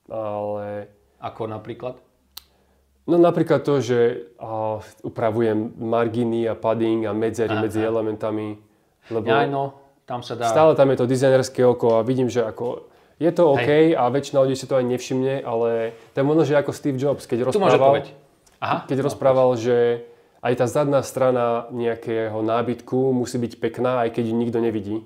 ale... Ako napríklad? No napríklad to, že upravujem marginy a padding a medzery medzi elementami. Lebo tam sa dá... Stále tam je to dizajnerské oko a vidím, že ako... Je to OK a väčšina ľudí si to aj nevšimne, ale to je možno, že ako Steve Jobs, keď rozprával, že aj tá zadná strana nejakého nábytku musí byť pekná, aj keď ju nikto nevidí.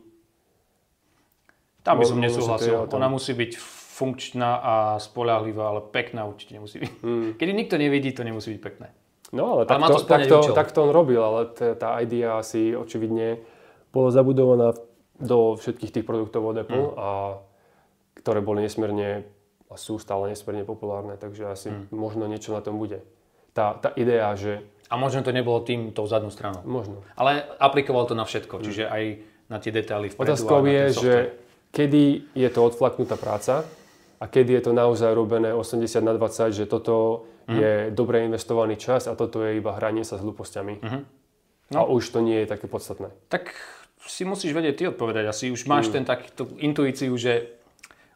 Tam by som nesúhlasil. Ona musí byť funkčná a spoľahlivá, ale pekná určite nemusí byť. Keď nikto nevidí, to nemusí byť pekné. No ale takto on robil, ale tá idea asi očividne bola zabudovaná do všetkých tých produktov od Apple, a ktoré boli nesmierne a sú stále nesmierne populárne, takže asi možno niečo na tom bude. Tá idea, že... A možno to nebolo tou zadnou stranou. Možno. Ale aplikoval to na všetko, čiže aj na tie detaily vpredu. Otázkou je, že kedy je to odflaknutá práca a kedy je to naozaj robené 80/20, že toto je dobre investovaný čas a toto je iba hranie sa s hlúpostiami. No. A už to nie je také podstatné. Tak si musíš vedieť ty odpovedať. Asi už máš takúto intuíciu, že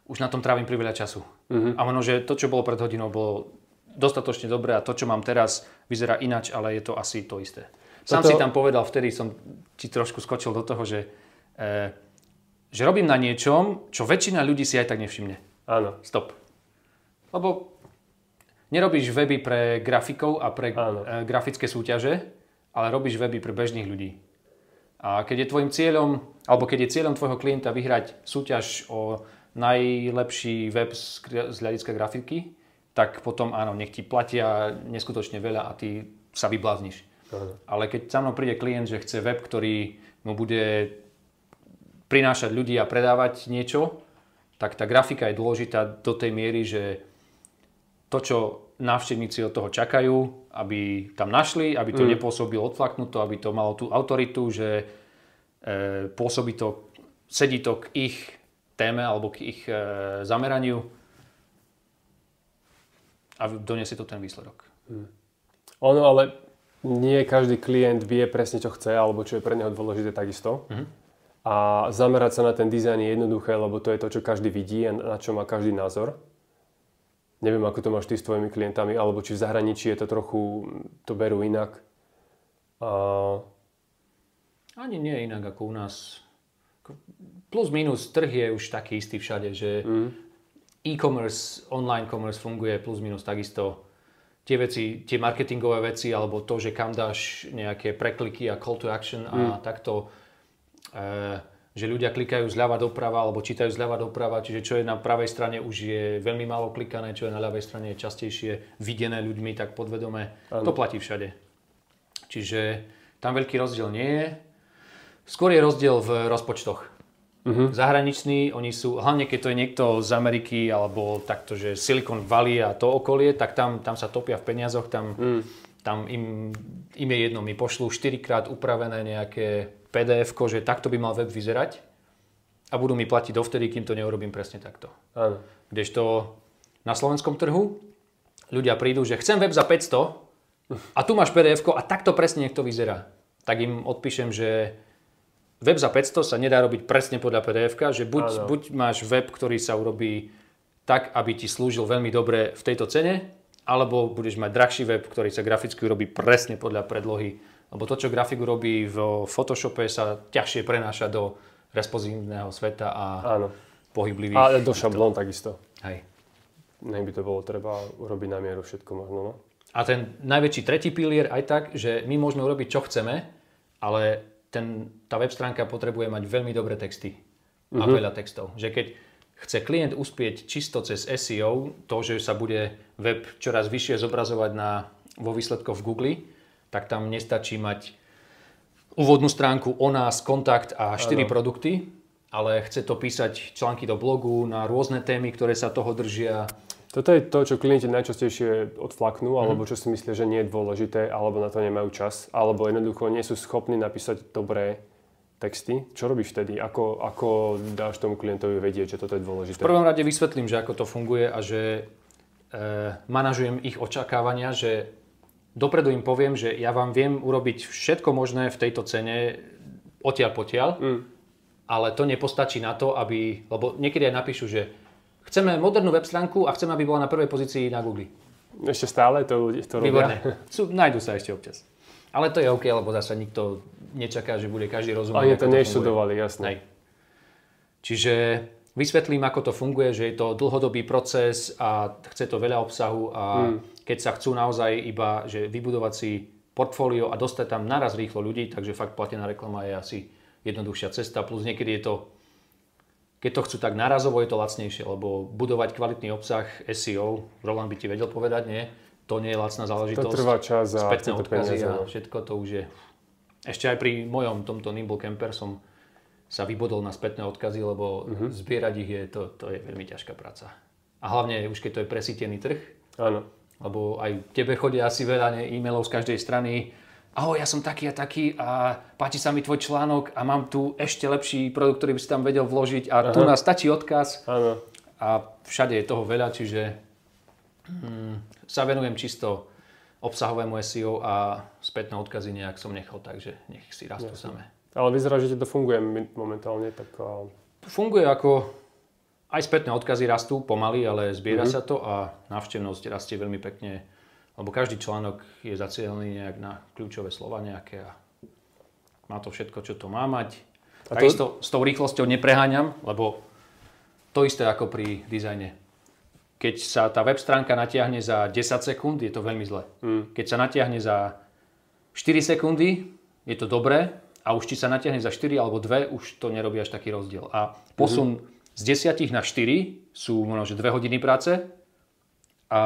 už na tom trávim priveľa času. A možno, že to, čo bolo pred hodinou, bolo dostatočne dobré a to, čo mám teraz, vyzerá inač, ale je to asi to isté. Sám si tam povedal, vtedy som ti trošku skočil do toho, že robím na niečom, čo väčšina ľudí si aj tak nevšimne. Áno. Stop. Lebo nerobíš weby pre grafikov a pre grafické súťaže, ale robíš weby pre bežných ľudí. A keď je tvojim cieľom, alebo keď je cieľom tvojho klienta vyhrať súťaž o najlepší web z hľadiska grafiky, tak potom áno, nech ti platia neskutočne veľa a ty sa vyblázniš. Ale keď za mnou príde klient, že chce web, ktorý mu bude prinášať ľudí a predávať niečo, tak tá grafika je dôležitá do tej miery, že to, čo návštevníci od toho čakajú, aby tam našli, aby to nepôsobilo odflaknuto, aby to malo tú autoritu, že pôsobí to, sedí to k ich téme alebo k ich zameraniu a donesie to ten výsledok. Ono, ale nie každý klient vie presne, čo chce alebo čo je pre neho dôležité takisto. A zamerať sa na ten dizajn je jednoduché, lebo to je to, čo každý vidí a na čo má každý názor. Neviem, ako to máš ty s tvojimi klientami, alebo či v zahraničí je to trochu, to berú inak. Ani nie inak ako u nás. Plus minus trh je už taký istý všade, že e-commerce, online commerce funguje plus minus takisto. Tie marketingové veci, alebo to, že kam dáš nejaké prekliky a call to action a takto, že ľudia klikajú zľava doprava alebo čítajú zľava doprava, čiže čo je na pravej strane už je veľmi málo klikané, čo je na ľavej strane je častejšie videné ľuďmi, tak podvedome. To platí všade. Čiže tam veľký rozdiel nie je. Skôr je rozdiel v rozpočtoch. Zahraniční, oni sú, hlavne keď to je niekto z Ameriky alebo takto, že Silicon Valley a to okolie, tak tam sa topia v peniazoch, tam im je jedno, mi pošlú 4-krát upravené nejaké PDF-ko, že takto by mal web vyzerať a budú mi platiť dovtedy, kým to neurobím presne takto. Áno. Kdežto na slovenskom trhu ľudia prídu, že chcem web za 500 a tu máš PDF-ko a takto presne nech to vyzerá. Tak im odpíšem, že web za 500 sa nedá robiť presne podľa PDF-ka, že buď máš web, ktorý sa urobí tak, aby ti slúžil veľmi dobre v tejto cene, alebo budeš mať drahší web, ktorý sa graficky urobí presne podľa predlohy. Lebo to, čo grafik urobí v Photoshope, sa ťažšie prenáša do responsívneho sveta a pohyblivých. A do šablón takisto. Hej. Nech by to bolo treba urobiť na mieru všetko možno. No? A ten najväčší tretí pilier aj tak, že my môžeme urobiť, čo chceme, ale tá web stránka potrebuje mať veľmi dobré texty a veľa textov. Že keď chce klient uspieť čisto cez SEO, to, že sa bude web čoraz vyššie zobrazovať vo výsledkoch v Google, tak tam nestačí mať úvodnú stránku o nás, kontakt a 4 produkty, ale chce to písať články do blogu na rôzne témy, ktoré sa toho držia. Toto je to, čo klienti najčastejšie odflaknú, alebo čo si myslia, že nie je dôležité, alebo na to nemajú čas, alebo jednoducho nie sú schopní napísať dobré texty. Čo robíš vtedy? Ako dáš tomu klientovi vedieť, že toto je dôležité? V prvom rade vysvetlím, že ako to funguje a že manažujem ich očakávania, že dopredu im poviem, že ja vám viem urobiť všetko možné v tejto cene odtiaľ potiaľ, ale to nepostačí na to, lebo niekedy aj napíšu, že chceme modernú web stránku a chceme, aby bola na prvej pozícii na Google. Ešte stále to robia? Výborné. Nájdu sa ešte občas. Ale to je OK, lebo zasa nikto nečaká, že bude každý rozumieť. Oni to neštudovali, jasné. Čiže vysvetlím, ako to funguje, že je to dlhodobý proces a chce to veľa obsahu a keď sa chcú naozaj iba že vybudovať si portfólio a dostať tam naraz rýchlo ľudí, takže fakt platená reklama je asi jednoduchšia cesta, plus niekedy je to keď to chcú tak narazovo, je to lacnejšie, lebo budovať kvalitný obsah SEO, Roland by ti vedel povedať, nie? To nie je lacná záležitosť. To trvá čas a spätné odkazy a peniaze, všetko to už je. Ešte aj pri mojom tomto Nimble Camper som sa vybodol na spätné odkazy, lebo zbierať ich to je veľmi ťažká práca. A hlavne už keď to je presítený trh, áno. Lebo aj tebe chodia asi veľa e-mailov z každej strany. Ahoj, ja som taký a taký a páči sa mi tvoj článok a mám tu ešte lepší produkt, ktorý by si tam vedel vložiť a tu nás stačí odkaz. Áno. A všade je toho veľa, čiže sa venujem čisto obsahovému SEO a spätné odkazy nejak som nechal, takže nech si rastú samé. Ale vyzerá, že ti to funguje momentálne, tak... Funguje ako... Aj spätné odkazy rastú pomaly, ale zbiera sa to a návštevnosť rastie veľmi pekne, lebo každý článok je zacielený nejak na kľúčové slova nejaké a má to všetko, čo to má mať. Takisto s tou rýchlosťou nepreháňam, lebo to isté ako pri dizajne. Keď sa tá web stránka natiahne za 10 sekúnd, je to veľmi zle. Keď sa natiahne za 4 sekundy, je to dobré a už či sa natiahne za 4 alebo 2, už to nerobí až taký rozdiel. A posun z 10 na 4 sú možno 2 hodiny práce a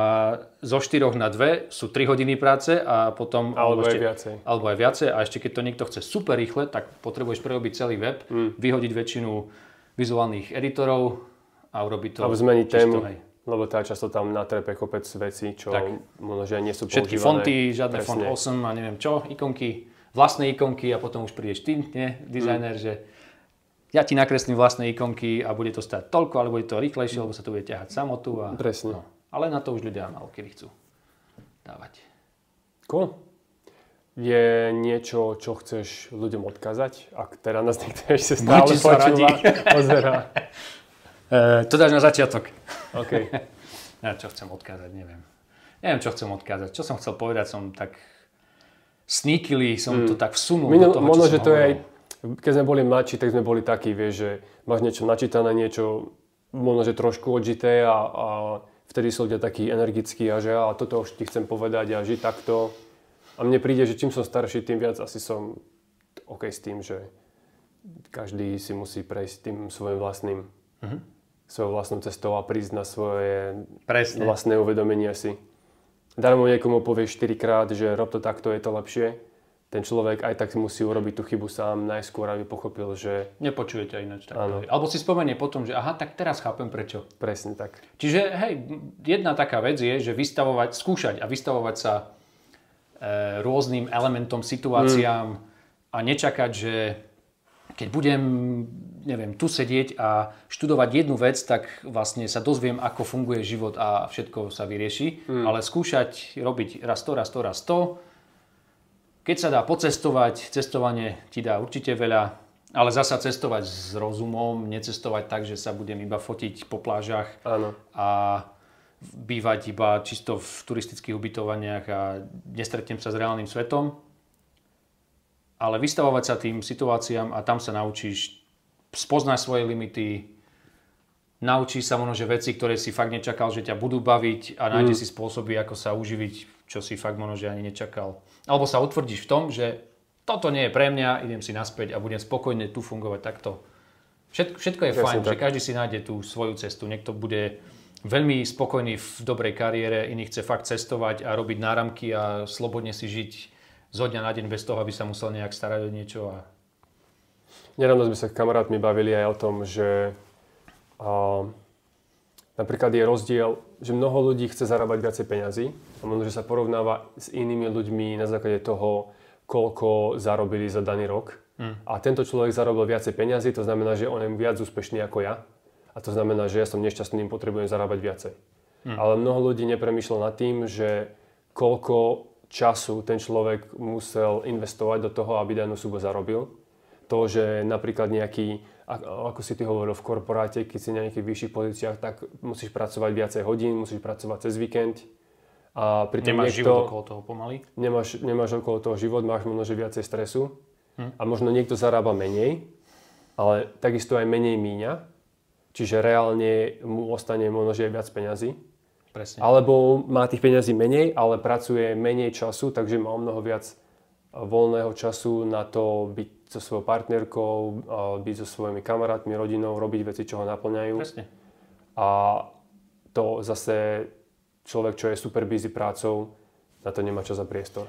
zo 4 na 2 sú 3 hodiny práce a potom... Alebo aj viacej. A ešte keď to niekto chce super rýchle, tak potrebuješ prerobiť celý web, vyhodiť väčšinu vizuálnych editorov a urobiť to... Alebo zmeniť tému, lebo tá často tam natrepe kopec vecí, čo možno, že nie sú používané. Všetky fonty, žiadne font 8 a neviem čo, ikonky, vlastné ikonky a potom už prídeš ty, dizajner, že ja ti nakreslím vlastné ikonky a bude to stať toľko, alebo bude to rýchlejšie, lebo sa to bude ťahať samotu. A, presne. No. Ale na to už ľudia málo kedy chcú dávať. Cool. Je niečo, čo chceš ľuďom odkázať? Ak teda nás niekto ešte stále počúva, pozerá. To dáš na začiatok. OK. Ja čo chcem odkázať, neviem. Neviem, čo chcem odkázať. Čo som chcel povedať, som tak sneakily, som to tak vsunul do toho, možno, čo že som to hovoril. je aj, keď sme boli mladší, tak sme boli takí, vieš, že máš niečo načítané, niečo možno, že trošku odžité a vtedy sú ľudia takí energickí a že toto už ti chcem povedať a žiť takto. A mne príde, že čím som starší, tým viac asi som OK s tým, že každý si musí prejsť tým svojim vlastným svojou vlastnou cestou a prísť na svoje vlastné uvedomenie si. Darmo niekomu povieš 4-krát, že rob to takto, je to lepšie. Ten človek aj tak musí urobiť tú chybu sám najskôr, aby pochopil, že... Nepočuje ťa ináč. Alebo si spomenie potom, že aha, tak teraz chápem prečo. Presne tak. Čiže hej, jedna taká vec je, že skúšať a vystavovať sa rôznym elementom, situáciám a nečakať, že keď budem, neviem, tu sedieť a študovať jednu vec, tak vlastne sa dozviem, ako funguje život a všetko sa vyrieši. Ale skúšať robiť raz to. Keď sa dá pocestovať, cestovanie ti dá určite veľa, ale zasa cestovať s rozumom, necestovať tak, že sa budem iba fotiť po plážach a bývať iba čisto v turistických ubytovaniach a nestretnem sa s reálnym svetom. Ale vystavovať sa tým situáciám a tam sa naučíš spoznať svoje limity, naučíš sa možno, že veci, ktoré si fakt nečakal, že ťa budú baviť a nájdeš si spôsoby, ako sa uživiť, čo si fakt možno, že ani nečakal. Alebo sa utvrdíš v tom, že toto nie je pre mňa, idem si naspäť a budem spokojne tu fungovať takto. Všetko je fajn, že každý si nájde tú svoju cestu. Niekto bude veľmi spokojný v dobrej kariére, iný chce fakt cestovať a robiť náramky a slobodne si žiť zo dňa na deň bez toho, aby sa musel nejak starať o niečo. Nedávno sme sa s kamarátmi bavili aj o tom, že napríklad je rozdiel, že mnoho ľudí chce zarábať viacej peňazí a možno, že sa porovnáva s inými ľuďmi na základe toho, koľko zarobili za daný rok. A tento človek zarobil viacej peňazí, to znamená, že on je viac úspešný ako ja. A to znamená, že ja som nešťastný, potrebujem zarábať viacej. Ale mnoho ľudí nepremýšľa nad tým, že koľko času ten človek musel investovať do toho, aby danú sumu zarobil. To, že napríklad nejaký, ako si ty hovoril v korporáte, keď si na nejakých vyšších pozíciách, tak musíš pracovať viacej hodín, musíš pracovať cez víkend. A nemáš život okolo toho pomaly? Nemáš okolo toho život, máš možno že viacej stresu. A možno niekto zarába menej, ale takisto aj menej míňa. Čiže reálne mu ostane možno že viac peňazí. Presne. Alebo má tých peňazí menej, ale pracuje menej času, takže má o mnoho viac voľného času na to byť so svojou partnerkou, byť so svojimi kamarátmi, rodinou, robiť veci, čo ho naplňajú. Presne. A to zase človek, čo je super busy prácou, na to nemá čas a priestor.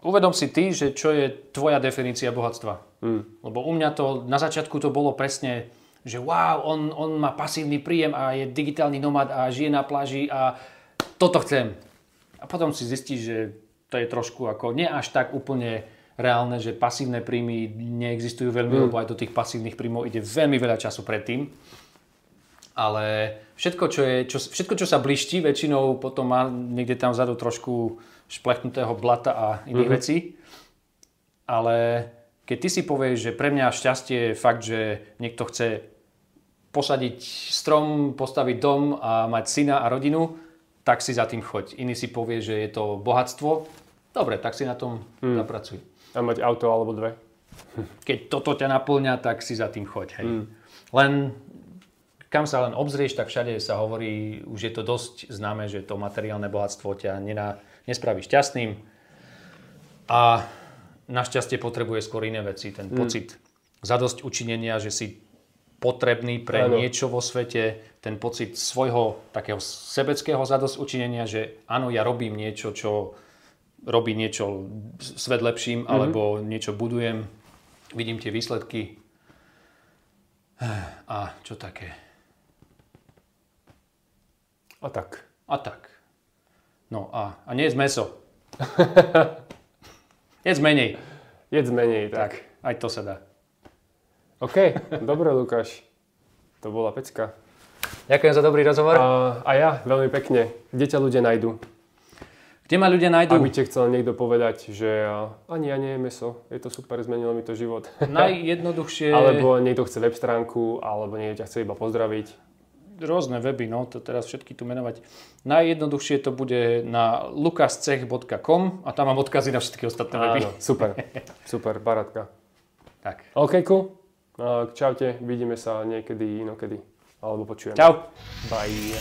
Uvedom si ty, že čo je tvoja definícia bohatstva. Lebo u mňa to, na začiatku to bolo presne, že wow, on má pasívny príjem a je digitálny nomad a žije na pláži a toto chcem. A potom si zistíš, že to je trošku ako nie až tak úplne reálne, že pasívne príjmy neexistujú veľmi, lebo aj do tých pasívnych príjmov ide veľmi veľa času predtým. Ale všetko, čo sa bliští, väčšinou potom má niekde tam vzadu trošku šplechnutého blata a iných vecí. Ale keď ty si povieš, že pre mňa šťastie je fakt, že niekto chce posadiť strom, postaviť dom a mať syna a rodinu, tak si za tým choď. Iný si povie, že je to bohatstvo. Dobre, tak si na tom zapracuj. A mať auto alebo dve. Keď toto ťa naplňa, tak si za tým choď. Hej. Len kam sa len obzrieš, tak všade sa hovorí, už je to dosť známe, že to materiálne bohatstvo ťa nespraví šťastným. A našťastie potrebuje skôr iné veci. Ten pocit zadosť učinenia, že si potrebný pre niečo vo svete, ten pocit svojho takého sebeckého zadosť učinenia, že áno, ja robím niečo, čo robí niečo svet lepším, alebo niečo budujem, vidím tie výsledky. A čo také? A tak. No a nie je meso. Jedz menej. Jedz menej, tak. Aj to sa dá. OK, dobre Lukáš. To bola pecka. Ďakujem za dobrý rozhovor. A ja, veľmi pekne. Kde ťa ľudia nájdu? Kde ma ľudia nájdu? Aby ti chcel niekto povedať, že ani ja nie je meso. Je to super, zmenilo mi to život. Najjednoduchšie... Alebo niekto chce web stránku, alebo niekto ťa chce iba pozdraviť. Rôzne weby, no to teraz všetky tu menovať. Najjednoduchšie to bude na lukaschech.com a tam mám odkazy na všetky ostatné weby. Áno, super, parátka. Tak. OK, cool. Čaute, vidíme sa niekedy inokedy. Alebo počujeme. Čau. Bye.